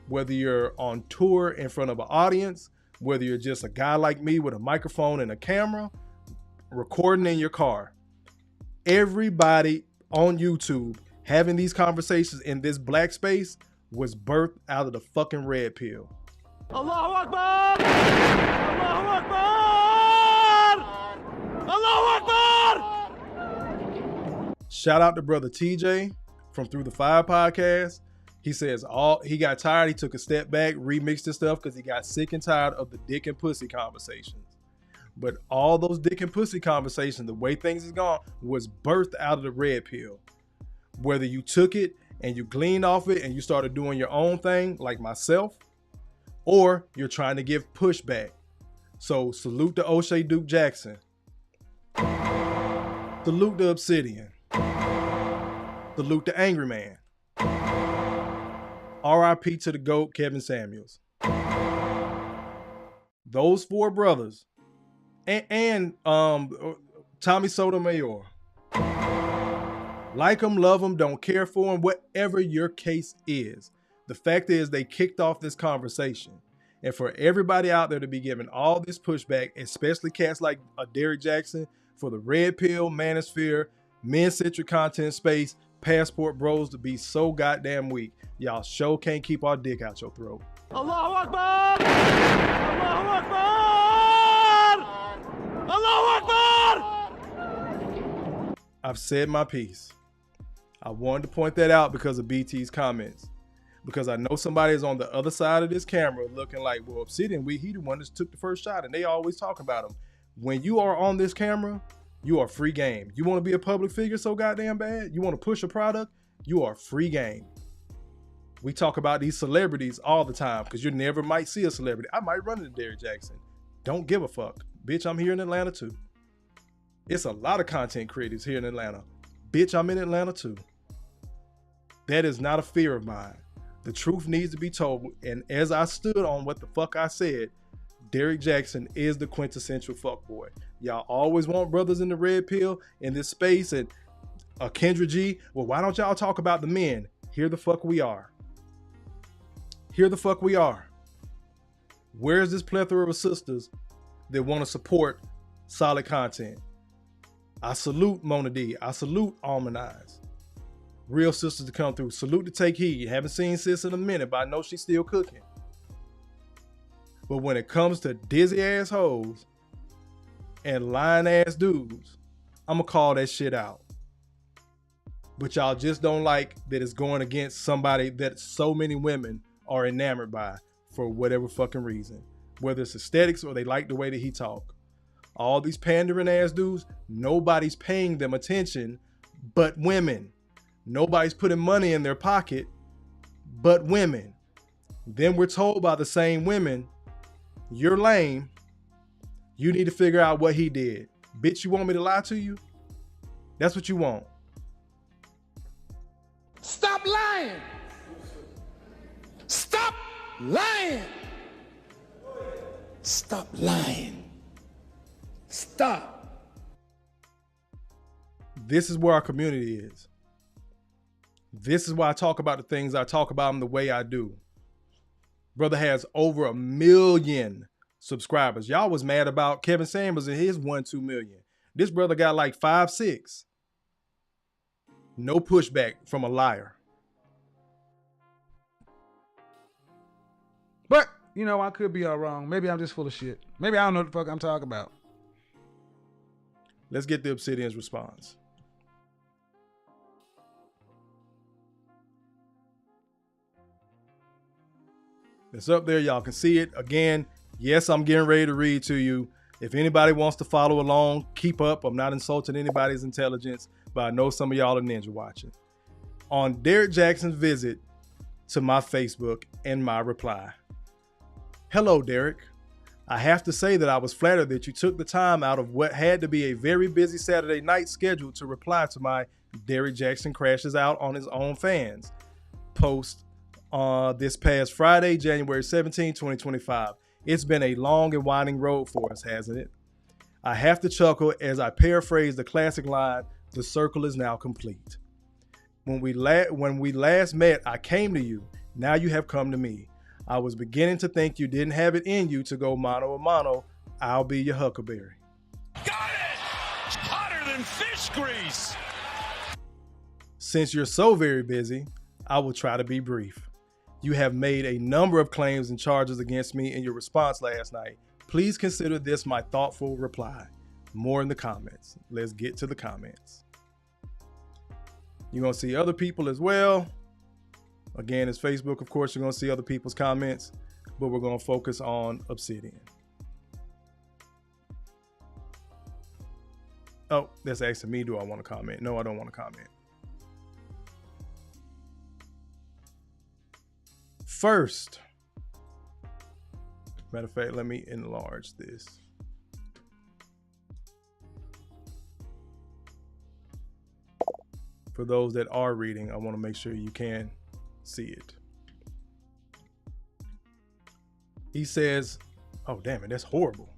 whether you're on tour in front of an audience, whether you're just a guy like me with a microphone and a camera, recording in your car, everybody on YouTube having these conversations in this black space was birthed out of the fucking red pill. Allahu Akbar! Allahu Akbar! Allahu Akbar! Shout out to brother TJ from Through the Fire podcast. He says he got tired. He took a step back, remixed his stuff because he got sick and tired of the dick and pussy conversations. But all those dick and pussy conversations, the way things is gone, was birthed out of the red pill. Whether you took it and you gleaned off it and you started doing your own thing, like myself, or you're trying to give pushback. So salute to O'Shea Duke Jackson. Salute to Obsidian. Salute to Angry Man. RIP to the GOAT, Kevin Samuels. Those four brothers and Tommy Sotomayor. Like them, love them, don't care for them, whatever your case is. The fact is they kicked off this conversation. And for everybody out there to be giving all this pushback, especially cats like Derrick Jaxn, for the red pill, manosphere, men-centric content space, passport bros to be so goddamn weak. Y'all sure can't keep our dick out your throat. Allahu Akbar! Allahu Akbar! Allahu Akbar! I've said my piece. I wanted to point that out because of BT's comments. Because I know somebody is on the other side of this camera looking like, well, Obsidian, he the one that took the first shot, and they always talk about him. When you are on this camera, you are free game. You want to be a public figure so goddamn bad? You want to push a product? You are free game. We talk about these celebrities all the time because you never might see a celebrity. I might run into Derrick Jaxn. Don't give a fuck. Bitch, I'm here in Atlanta too. It's a lot of content creators here in Atlanta. Bitch, I'm in Atlanta too. That is not a fear of mine. The truth needs to be told. And as I stood on what the fuck I said, Derrick Jaxn is the quintessential fuckboy. Y'all always want brothers in the red pill in this space and Kendra G. Well, why don't y'all talk about the men? Here the fuck we are. Here the fuck we are. Where's this plethora of sisters that want to support solid content? I salute Mona D. I salute Almond Eyes. Real sisters to come through. Salute to Take Heed. Haven't seen sis in a minute, but I know she's still cooking. But when it comes to dizzy ass hoes and lying ass dudes, I'm gonna call that shit out. But y'all just don't like that it's going against somebody that so many women are enamored by for whatever fucking reason. Whether it's aesthetics or they like the way that he talk. All these pandering ass dudes, nobody's paying them attention but women. Nobody's putting money in their pocket but women. Then we're told by the same women, you're lame. You need to figure out what he did. Bitch, you want me to lie to you? That's what you want. Stop lying. Stop lying. Stop lying. Stop. This is where our community is. This is why I talk about the things I talk about them the way I do. Brother has over 1 million subscribers. Y'all was mad about Kevin Samuels and his 1-2 million. This brother got like 5-6. No pushback from a liar. But, you know, I could be all wrong. Maybe I'm just full of shit. Maybe I don't know what the fuck I'm talking about. Let's get the Obsidian's response. It's up there. Y'all can see it. Again, yes, I'm getting ready to read to you. If anybody wants to follow along, keep up. I'm not insulting anybody's intelligence, but I know some of y'all are ninja watching. On Derrick Jaxn's visit to my Facebook and my reply. Hello, Derrick. I have to say that I was flattered that you took the time out of what had to be a very busy Saturday night schedule to reply to my Derrick Jaxn crashes out on his own fans post this past Friday, January 17, 2025. It's been a long and winding road for us, hasn't it? I have to chuckle as I paraphrase the classic line, the circle is now complete. When we last met, I came to you. Now you have come to me. I was beginning to think you didn't have it in you to go mano a mano. I'll be your huckleberry. Got it! Hotter than fish grease! Since you're so very busy, I will try to be brief. You have made a number of claims and charges against me in your response last night. Please consider this my thoughtful reply. More in the comments. Let's get to the comments. You're going to see other people as well. Again, it's Facebook. Of course, you're going to see other people's comments, but we're going to focus on Obsidian. Oh, that's asking me, do I want to comment? No, I don't want to comment. First, matter of fact, let me enlarge this. For those that are reading, I want to make sure you can see it. He says, oh, damn it, that's horrible.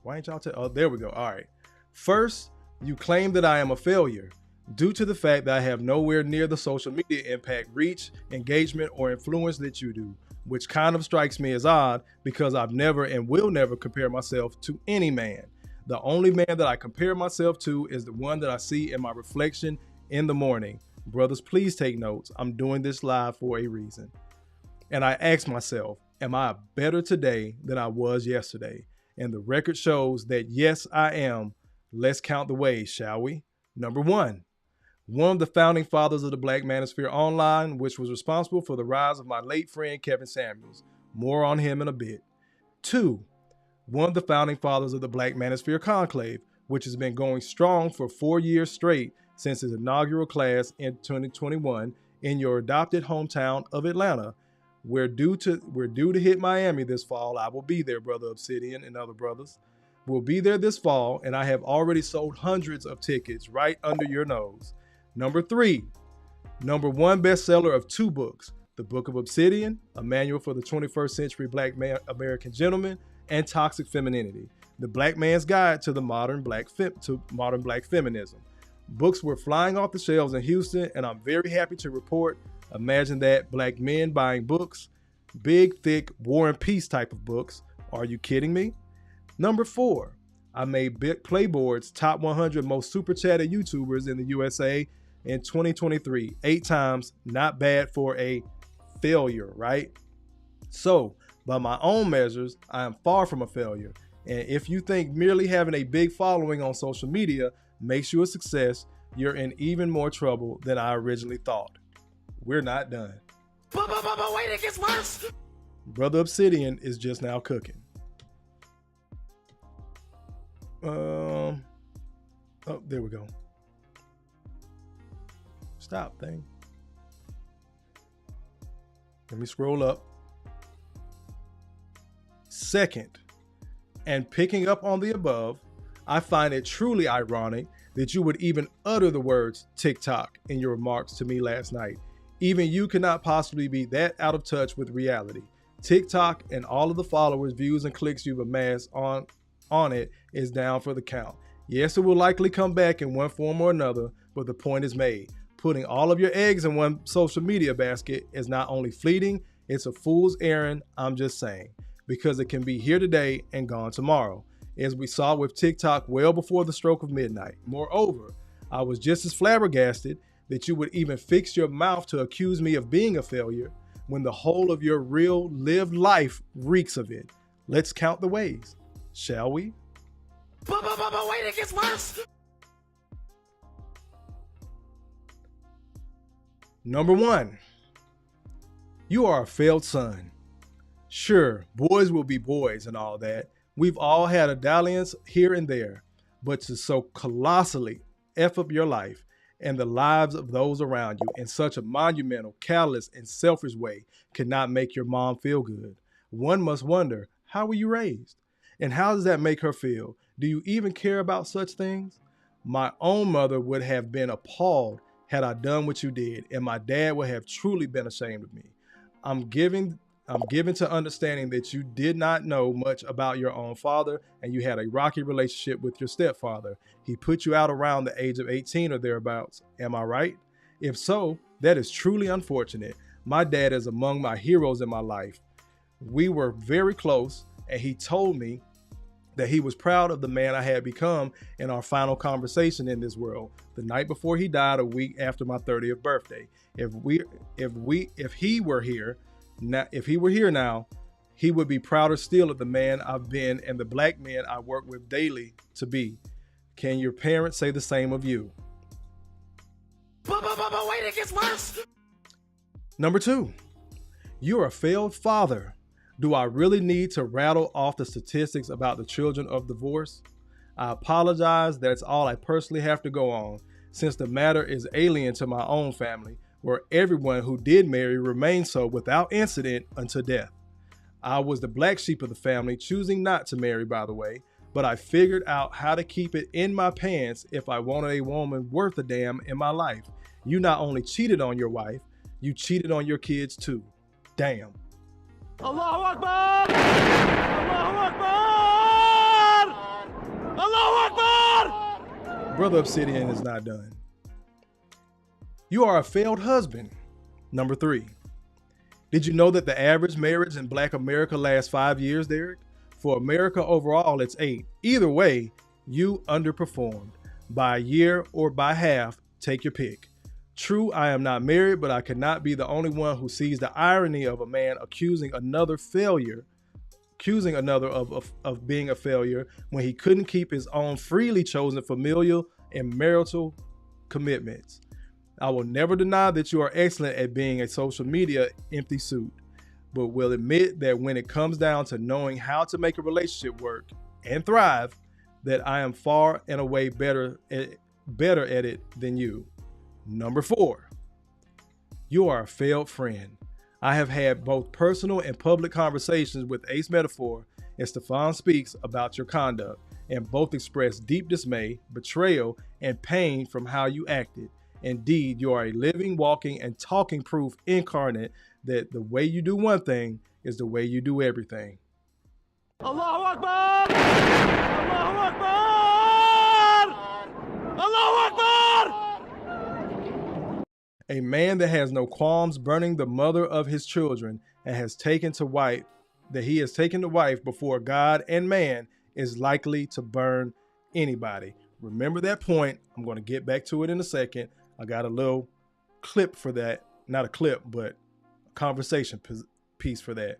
Why ain't y'all oh, there we go. All right. First, you claim that I am a failure due to the fact that I have nowhere near the social media impact, reach, engagement, or influence that you do, which kind of strikes me as odd because I've never and will never compare myself to any man. The only man that I compare myself to is the one that I see in my reflection in the morning. Brothers, please take notes. I'm doing this live for a reason. And I ask myself, am I better today than I was yesterday? And the record shows that yes, I am. Let's count the ways, shall we? Number one of the founding fathers of the Black Manosphere Online, which was responsible for the rise of my late friend Kevin Samuels. More on him in a bit. 2, one of the founding fathers of the Black Manosphere Conclave, which has been going strong for 4 years straight since its inaugural class in 2021 in your adopted hometown of Atlanta. We're due to hit Miami this fall. I will be there, Brother Obsidian and other brothers. We'll be there this fall, and I have already sold hundreds of tickets right under your nose. Number 3, number 1 bestseller of 2 books, The Book of Obsidian, a manual for the 21st century Black American gentleman, and Toxic Femininity, the Black Man's Guide to the modern Black feminism. Books were flying off the shelves in Houston, and I'm very happy to report, imagine that, Black men buying books, big, thick, War and Peace type of books. Are you kidding me? Number 4, I made Playboard's top 100 most super chatted YouTubers in the USA in 2023, 8 times, not bad for a failure, right? So, by my own measures, I am far from a failure. And if you think merely having a big following on social media makes you a success, you're in even more trouble than I originally thought. We're not done. But wait, it gets worse. Brother Obsidian is just now cooking. Oh, there we go. Stop thing. Let me scroll up. Second, and picking up on the above, I find it truly ironic that you would even utter the words TikTok in your remarks to me last night. Even you cannot possibly be that out of touch with reality. TikTok and all of the followers, views, and clicks you've amassed on it is down for the count. Yes, it will likely come back in one form or another, but the point is made. Putting all of your eggs in one social media basket is not only fleeting, it's a fool's errand, I'm just saying, because it can be here today and gone tomorrow, as we saw with TikTok well before the stroke of midnight. Moreover, I was just as flabbergasted that you would even fix your mouth to accuse me of being a failure when the whole of your real lived life reeks of it. Let's count the ways, shall we? Wait, it gets worse. Number 1, you are a failed son. Sure, boys will be boys and all that. We've all had a dalliance here and there, but to so colossally F up your life and the lives of those around you in such a monumental, callous, and selfish way cannot make your mom feel good. One must wonder, how were you raised? And how does that make her feel? Do you even care about such things? My own mother would have been appalled had I done what you did, and my dad would have truly been ashamed of me. I'm given to understanding that you did not know much about your own father, and you had a rocky relationship with your stepfather. He put you out around the age of 18 or thereabouts. Am I right? If so, that is truly unfortunate. My dad is among my heroes in my life. We were very close, and he told me that he was proud of the man I had become in our final conversation in this world, the night before he died a week after my 30th birthday. If he were here now, he would be prouder still of the man I've been and the black men I work with daily to be. Can your parents say the same of you? Wait, it gets worse. Number 2, you're a failed father. Do I really need to rattle off the statistics about the children of divorce? I apologize, that's all I personally have to go on, since the matter is alien to my own family, where everyone who did marry remained so without incident until death. I was the black sheep of the family, choosing not to marry, by the way, but I figured out how to keep it in my pants if I wanted a woman worth a damn in my life. You not only cheated on your wife, you cheated on your kids too. Damn. Allahu Akbar! Allahu Akbar! Allahu Akbar! Brother Obsidian is not done. You are a failed husband. Number 3, did you know that the average marriage in Black America lasts 5 years, Derrick? For America overall, it's 8. Either way, you underperformed. By a year or by half, take your pick. True, I am not married, but I cannot be the only one who sees the irony of a man accusing another of being a failure when he couldn't keep his own freely chosen familial and marital commitments. I will never deny that you are excellent at being a social media empty suit, but will admit that when it comes down to knowing how to make a relationship work and thrive, that I am far and away better at it than you. Number 4, you are a failed friend. I have had both personal and public conversations with Ace Metaphor and Stefan Speaks about your conduct, and both expressed deep dismay, betrayal, and pain from how you acted. Indeed, you are a living, walking, and talking proof incarnate that the way you do one thing is the way you do everything. Allahu Akbar! Allahu Akbar! Allahu Akbar! A man that has no qualms burning the mother of his children and he has taken to wife before God and man is likely to burn anybody. Remember that point. I'm going to get back to it in a second. I got a little clip for that. Not a clip, but a conversation piece for that.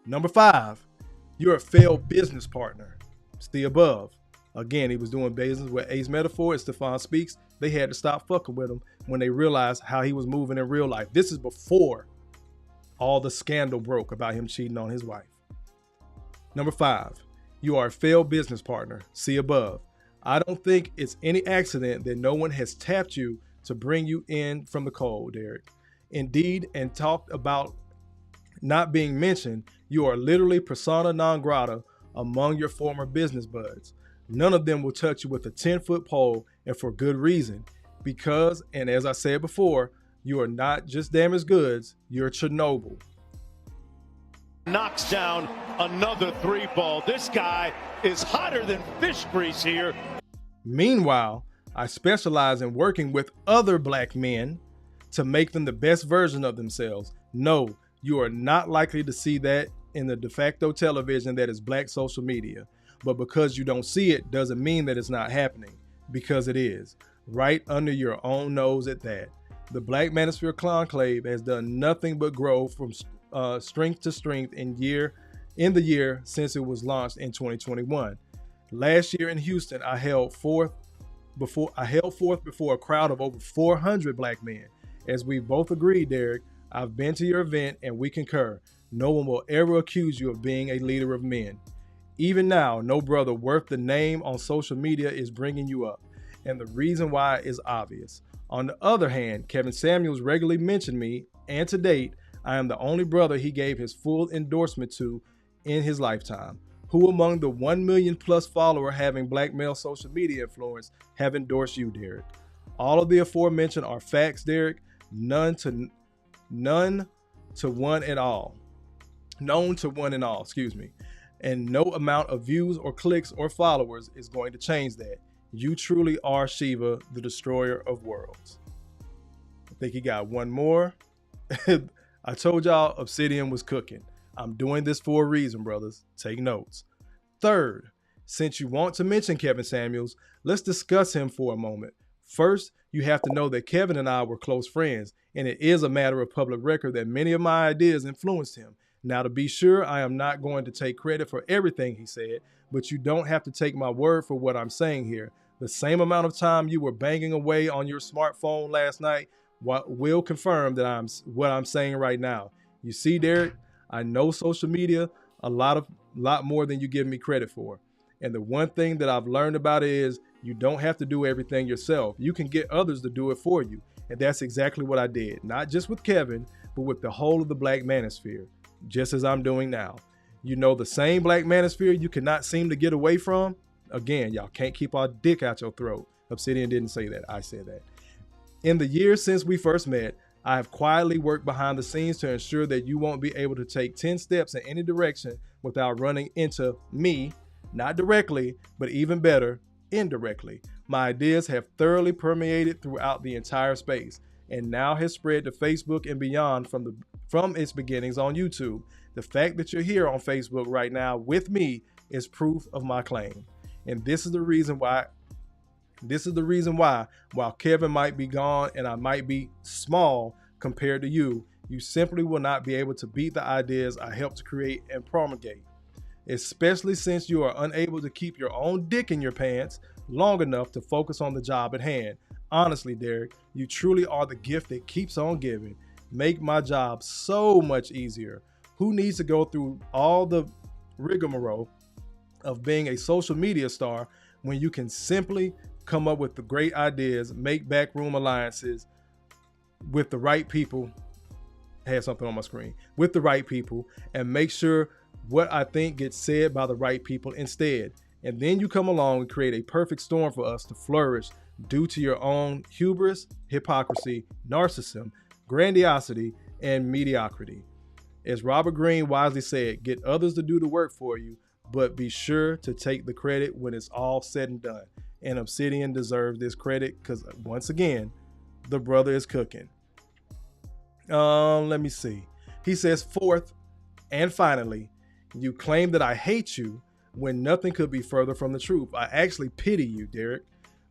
Number 5, you're a failed business partner. It's the above. Again, he was doing business with Ace Metaphor and Stefan Speaks. They had to stop fucking with him when they realized how he was moving in real life. This is before all the scandal broke about him cheating on his wife. Number 5, you are a failed business partner. See above. I don't think it's any accident that no one has tapped you to bring you in from the cold, Derrick. Indeed, and talked about not being mentioned, you are literally persona non grata among your former business buds. None of them will touch you with a 10-foot pole, and for good reason. Because, and as I said before, you are not just damaged goods, you're Chernobyl. Knocks down another 3-ball. This guy is hotter than fish grease here. Meanwhile, I specialize in working with other black men to make them the best version of themselves. No, you are not likely to see that in the de facto television that is black social media. But because you don't see it doesn't mean that it's not happening, because it is, right under your own nose at that. The Black Manosphere Conclave has done nothing but grow from strength to strength in the year since it was launched in 2021. Last year in Houston, I held forth before a crowd of over 400 black men. As we both agreed, Derrick, I've been to your event and we concur. No one will ever accuse you of being a leader of men. Even now, no brother worth the name on social media is bringing you up, and the reason why is obvious. On the other hand, Kevin Samuels regularly mentioned me, and to date, I am the only brother he gave his full endorsement to in his lifetime. Who among the 1 million plus follower having black male social media influence have endorsed you, Derrick? All of the aforementioned are facts, Derrick. None to one at all. Known to one and all, excuse me. And no amount of views or clicks or followers is going to change that. You truly are Shiva, the destroyer of worlds. I think he got one more. I told y'all Obsidian was cooking. I'm doing this for a reason, brothers. Take notes. Third, since you want to mention Kevin Samuels, let's discuss him for a moment. First, you have to know that Kevin and I were close friends, and it is a matter of public record that many of my ideas influenced him. Now, to be sure, I am not going to take credit for everything he said, but you don't have to take my word for what I'm saying here. The same amount of time you were banging away on your smartphone last night will confirm that what I'm saying right now. You see, Derrick, I know social media a lot more than you give me credit for. And the one thing that I've learned about it is you don't have to do everything yourself. You can get others to do it for you. And that's exactly what I did. Not just with Kevin, but with the whole of the Black Manosphere, just as I'm doing now. You know, the same Black Manosphere you cannot seem to get away from? Again, y'all can't keep our dick out your throat. Obsidian didn't say that. I said that. In the years since we first met, I have quietly worked behind the scenes to ensure that you won't be able to take 10 steps in any direction without running into me, not directly, but even better, indirectly. My ideas have thoroughly permeated throughout the entire space and now has spread to Facebook and beyond from its beginnings on YouTube. The fact that you're here on Facebook right now with me is proof of my claim. And this is the reason why, while Kevin might be gone and I might be small compared to you, you simply will not be able to beat the ideas I helped to create and promulgate. Especially since you are unable to keep your own dick in your pants long enough to focus on the job at hand. Honestly, Derrick, you truly are the gift that keeps on giving. Make my job so much easier. Who needs to go through all the rigmarole of being a social media star when you can simply come up with the great ideas, make backroom alliances with the right people? I had something on my screen. With the right people, and make sure what I think gets said by the right people instead. And then you come along and create a perfect storm for us to flourish due to your own hubris, hypocrisy, narcissism, grandiosity, and mediocrity. As Robert Greene wisely said, get others to do the work for you, but be sure to take the credit when it's all said and done. And Obsidian deserves this credit because, once again, the brother is cooking. Let me see. He says, fourth, and finally, you claim that I hate you when nothing could be further from the truth. I actually pity you, Derrick,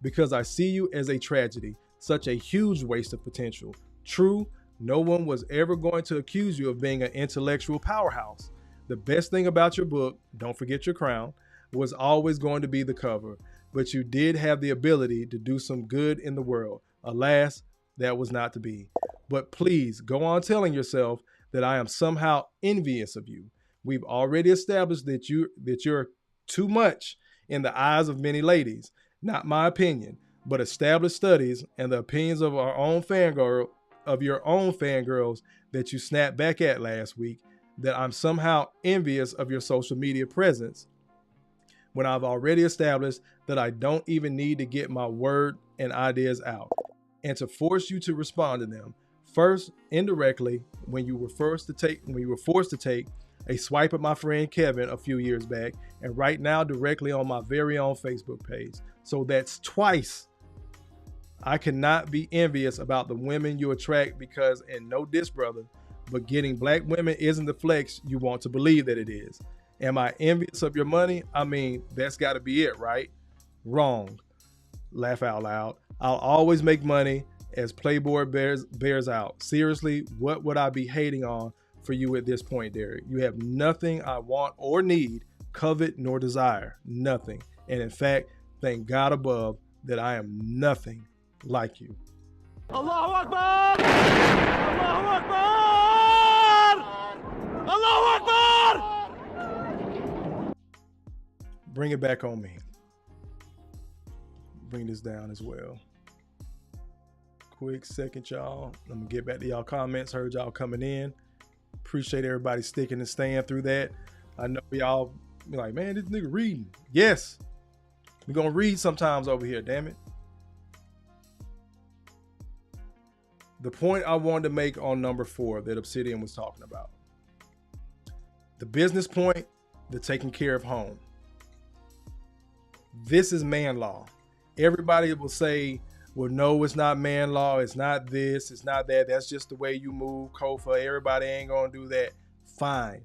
because I see you as a tragedy, such a huge waste of potential. True, no one was ever going to accuse you of being an intellectual powerhouse. The best thing about your book, Don't Forget Your Crown, was always going to be the cover, but you did have the ability to do some good in the world. Alas, that was not to be. But please go on telling yourself that I am somehow envious of you. We've already established that you're too much in the eyes of many ladies. Not my opinion, but established studies and the opinions of your own fangirls that you snapped back at last week, that I'm somehow envious of your social media presence. when I've already established that I don't even need to get my word and ideas out, and to force you to respond to them. First, indirectly, when you were forced to take a swipe at my friend Kevin a few years back, and right now directly on my very own Facebook page. So that's twice. I cannot be envious about the women you attract because, and no diss, brother, but getting black women isn't the flex you want to believe that it is. Am I envious of your money? I mean, that's got to be it, right? Wrong. Laugh out loud. I'll always make money as Playboy bears out. Seriously, what would I be hating on for you at this point, Derrick? You have nothing I want or need, covet, nor desire. Nothing. And in fact, thank God above that I am nothing like you. Allahu Akbar! Allahu Akbar! Allahu Akbar! Bring it back on me. Bring this down as well. Quick second, y'all. I'm gonna get back to y'all comments. Heard y'all coming in. Appreciate everybody sticking and staying through that. I know y'all be like, man, this nigga reading. Yes, we're gonna read sometimes over here, damn it. The point I wanted to make on number 4 that Obsidian was talking about. The business point, the taking care of home. This is man law. Everybody will say, well, no, it's not man law. It's not this. It's not that. That's just the way you move, Kofa. Everybody ain't going to do that. Fine.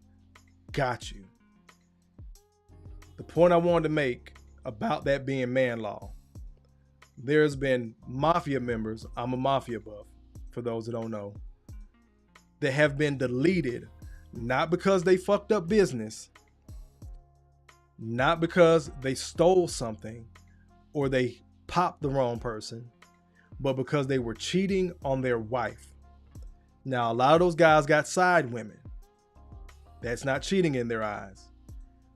Got you. The point I wanted to make about that being man law. There's been mafia members. I'm a mafia buff, for those that don't know, that have been deleted, not because they fucked up business, not because they stole something or they popped the wrong person, but because they were cheating on their wife. Now, a lot of those guys got side women. That's not cheating in their eyes.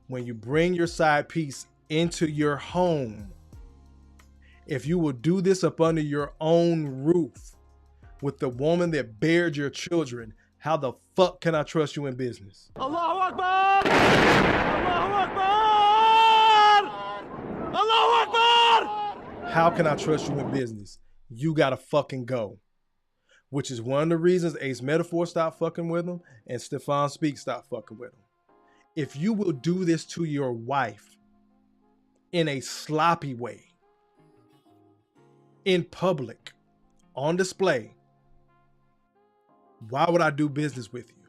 When you bring your side piece into your home, if you will do this up under your own roof with the woman that bared your children, how the fuck can I trust you in business? Allahu Akbar! Allahu Akbar! Allahu Akbar! How can I trust you in business? You gotta fucking go. Which is one of the reasons Ace Metaphor stopped fucking with him and Stefan Speak stopped fucking with him. If you will do this to your wife in a sloppy way, in public, on display, why would I do business with you?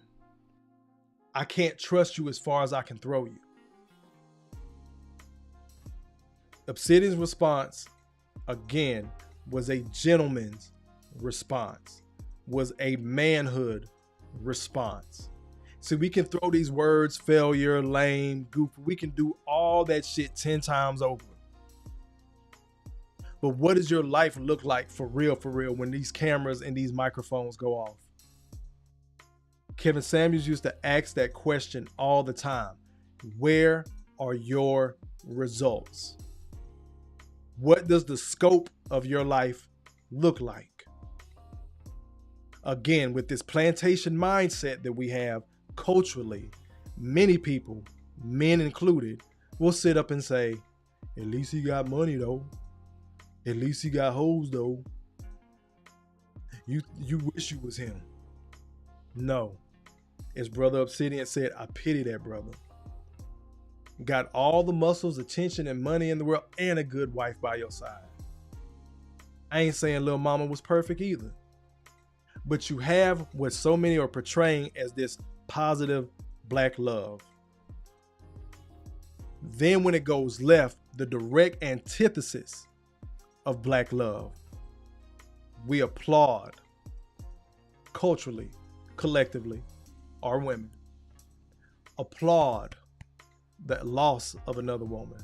I can't trust you as far as I can throw you. Obsidian's response, again, was a gentleman's response, was a manhood response. See, we can throw these words, failure, lame, goofy. We can do all that shit 10 times over. But what does your life look like for real, when these cameras and these microphones go off? Kevin Samuels used to ask that question all the time. Where are your results? What does the scope of your life look like? Again, with this plantation mindset that we have culturally, many people, men included, will sit up and say, at least he got money though. At least he got hoes though. You wish you was him. No. As Brother Obsidian said, I pity that brother. Got all the muscles, attention, and money in the world, and a good wife by your side. I ain't saying Lil Mama was perfect either. But you have what so many are portraying as this positive black love. Then when it goes left, the direct antithesis of black love, we applaud culturally, collectively, our women. Applaud the loss of another woman.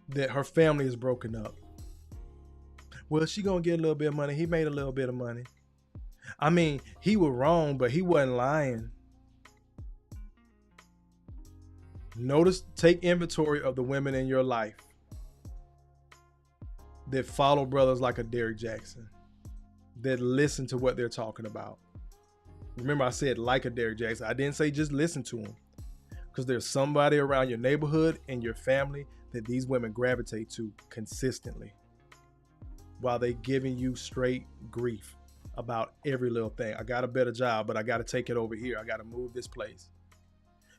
That her family is broken up. Well, she gonna get a little bit of money. He made a little bit of money. I mean, he was wrong, but he wasn't lying. Notice, take inventory of the women in your life that follow brothers like a Derrick Jaxn, that listen to what they're talking about. Remember, I said like a Derrick Jaxn. I didn't say just listen to him. because there's somebody around your neighborhood and your family that these women gravitate to consistently while they giving you straight grief about every little thing. I got a better job, but I got to take it over here. I got to move this place.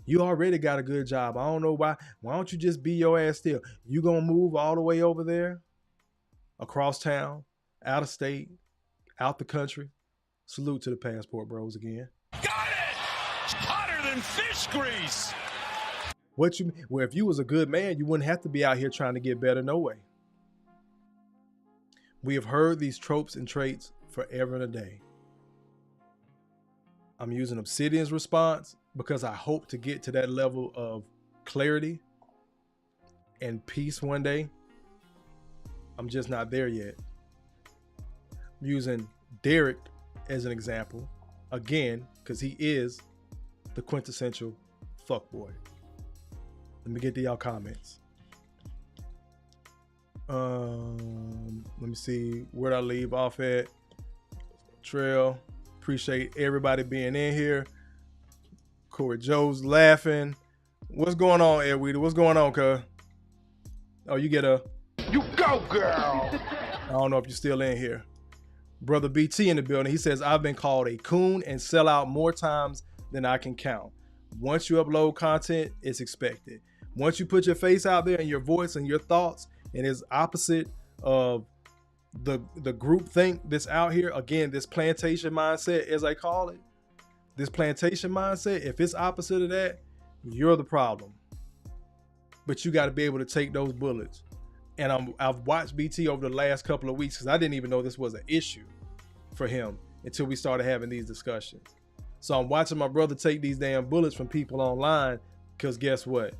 You already got a good job. I don't know why. Why don't you just be your ass still? You gonna move all the way over there, across town, out of state, out the country? Salute to the passport bros again. Got it! Hotter than fish grease! What you mean? Well, if you was a good man, you wouldn't have to be out here trying to get better no way. We have heard these tropes and traits forever and a day. I'm using Obsidian's response because I hope to get to that level of clarity and peace one day. I'm just not there yet. I'm using Derrick as an example, again, because he is the quintessential fuckboy. Let me get to y'all comments. Let me see, where'd I leave off at? Trail. Appreciate everybody being in here. Corey Joe's laughing. What's going on, Edwida? What's going on, cuz? Oh, you get a... You go, girl! I don't know if you're still in here. Brother BT in the building. He says, I've been called a coon and sell out more times than I can count. Once you upload content, it's expected. Once you put your face out there and your voice and your thoughts, and it's opposite of the group think that's out here, again, this plantation mindset, as I call it, this plantation mindset, if it's opposite of that, you're the problem. But you got to be able to take those bullets. And I've watched BT over the last couple of weeks because I didn't even know this was an issue for him until we started having these discussions. So I'm watching my brother take these damn bullets from people online because guess what?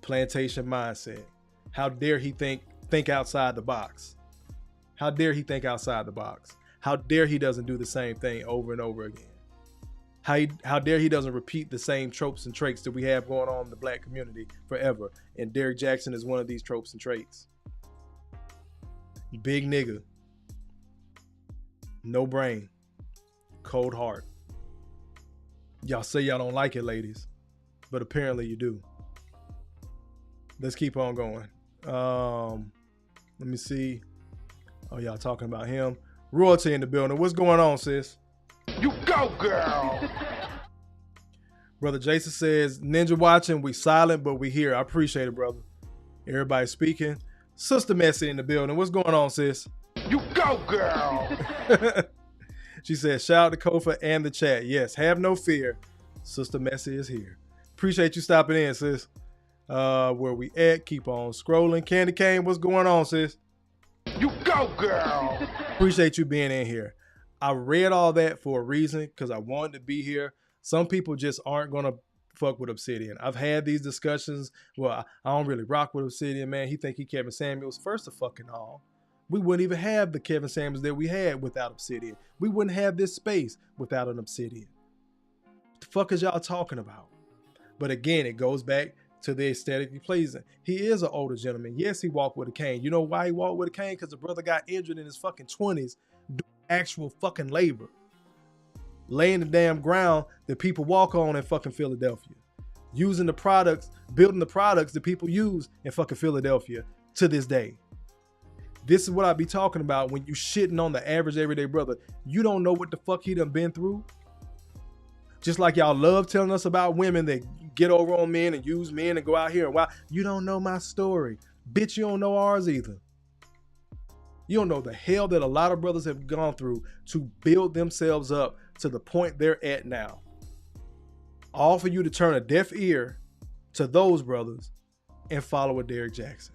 Plantation mindset. How dare he think outside the box? How dare he think outside the box? How dare he doesn't do the same thing over and over again? How dare he doesn't repeat the same tropes and traits that we have going on in the black community forever? And Derrick Jaxn is one of these tropes and traits. Big nigga. No brain. Cold heart. Y'all say y'all don't like it, ladies, but apparently you do. Let's keep on going. Let me see. Oh, y'all talking about him. Royalty in the building. What's going on, sis? You go, girl! Brother Jason says, Ninja watching, we silent, but we here. I appreciate it, brother. Everybody speaking. Sister Messy in the building. What's going on, sis? You go, girl! She says, shout out to Kofa and the chat. Yes, have no fear. Sister Messy is here. Appreciate you stopping in, sis. Where we at? Keep on scrolling. Candy Cane, what's going on, sis? You go, girl! Appreciate you being in here. I read all that for a reason because I wanted to be here. Some people just aren't going to fuck with Obsidian. I've had these discussions. Well, I don't really rock with Obsidian, man. He think he Kevin Samuels. First of fucking all, we wouldn't even have the Kevin Samuels that we had without Obsidian. We wouldn't have this space without an Obsidian. What the fuck is y'all talking about? But again, it goes back to the aesthetically pleasing. He is an older gentleman. Yes, he walked with a cane. You know why he walked with a cane? Because the brother got injured in his fucking 20s doing actual fucking labor. Laying the damn ground that people walk on in fucking Philadelphia. Using the products, building the products that people use in fucking Philadelphia to this day. This is what I be talking about when you shitting on the average everyday brother. You don't know what the fuck he done been through. Just like y'all love telling us about women that get over on men and use men and go out here and wow, you don't know my story. Bitch, you don't know ours either. You don't know the hell that a lot of brothers have gone through to build themselves up to the point they're at now. All for you to turn a deaf ear to those brothers and follow a Derrick Jaxn.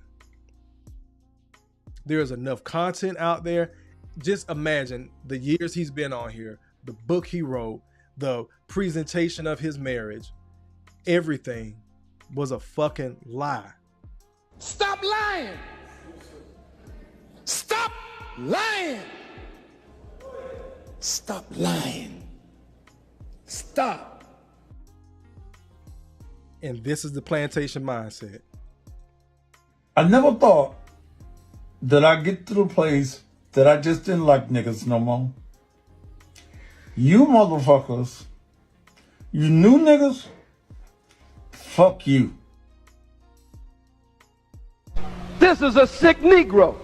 There's enough content out there. Just imagine the years he's been on here, the book he wrote, the presentation of his marriage. Everything was a fucking lie. Stop lying! Stop lying! Stop lying. Stop. And this is the plantation mindset. I never thought that I'd get to the place that I just didn't like niggas no more. You motherfuckers, you new niggas, Fuck you. This is a sick Negro.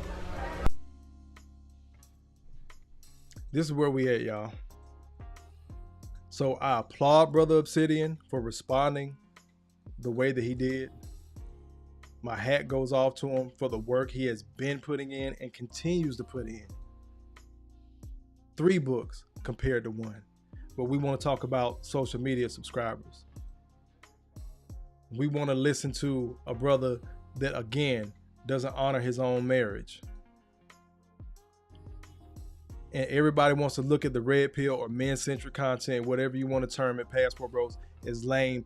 This is where we at, y'all. So I applaud Brother Obsidian for responding the way that he did. My hat goes off to him for the work he has been putting in and continues to put in. 3 books compared to 1. But we want to talk about social media subscribers. We want to listen to a brother that, again, doesn't honor his own marriage. And everybody wants to look at the red pill or men-centric content, whatever you want to term it, Passport Bros, as lame.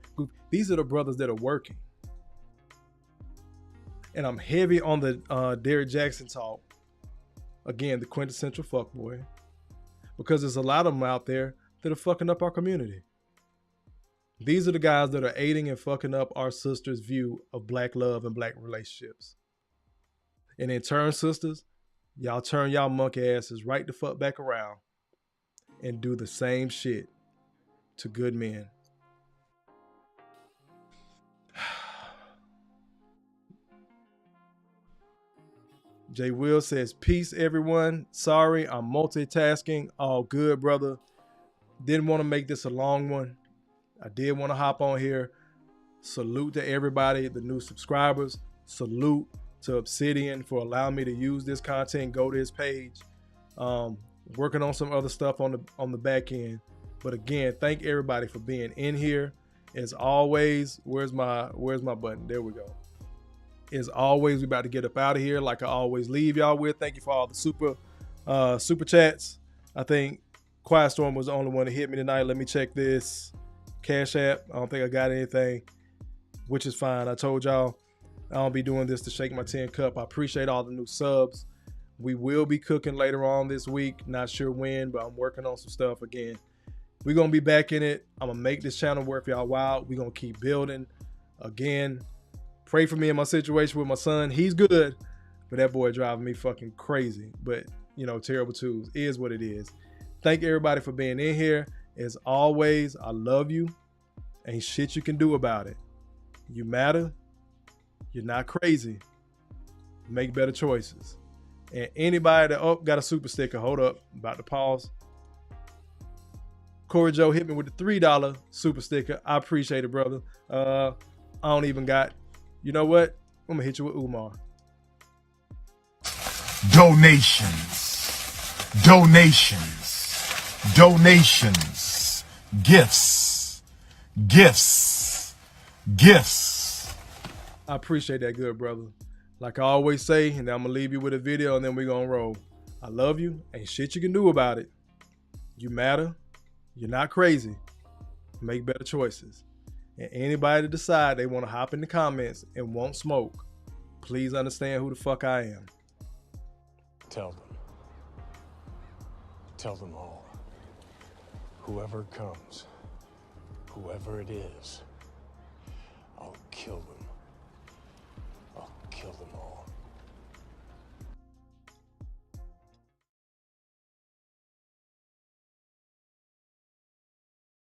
These are the brothers that are working. And I'm heavy on the Derrick Jaxn talk. Again, the quintessential fuckboy. Because there's a lot of them out there that are fucking up our community. These are the guys that are aiding and fucking up our sisters' view of black love and black relationships. And in turn, sisters, y'all turn y'all monkey asses right the fuck back around and do the same shit to good men. Jay Will says, peace everyone. Sorry, I'm multitasking. All good, brother. Didn't want to make this a long one. I did want to hop on here. Salute to everybody, the new subscribers. Salute to Obsidian for allowing me to use this content. Go to his page. Working on some other stuff on the back end. But again, thank everybody for being in here. As always, where's my button? There we go. As always, we about to get up out of here like I always leave y'all with. Thank you for all the super chats. I think Quiet Storm was the only one that hit me tonight. Let me check this. Cash App. I don't think I got anything, which is fine. I told y'all I don't be doing this to shake my tin cup. I appreciate all the new subs. We will be cooking later on this week. Not sure when, but I'm working on some stuff again. We're going to be back in it. I'm going to make this channel worth y'all while. We're going to keep building. Again, pray for me and my situation with my son. He's good, but that boy driving me fucking crazy. But, you know, Terrible Twos is what it is. Thank everybody for being in here. As always, I love you. Ain't shit you can do about it. You matter. You're not crazy. Make better choices. And anybody that got a super sticker, hold up, about to pause. Corey Joe hit me with the $3 super sticker. I appreciate it, brother. I don't even got, you know what? I'm gonna hit you with Umar. Donations, donations, donations, gifts, gifts, gifts. I appreciate that, good brother. Like I always say, and I'm gonna leave you with a video and then we're gonna roll. I love you. Ain't shit you can do about it. You matter. You're not crazy. Make better choices. And anybody that decide they want to hop in the comments and won't smoke, please understand who the fuck I am. Tell them all. Whoever comes, whoever it is,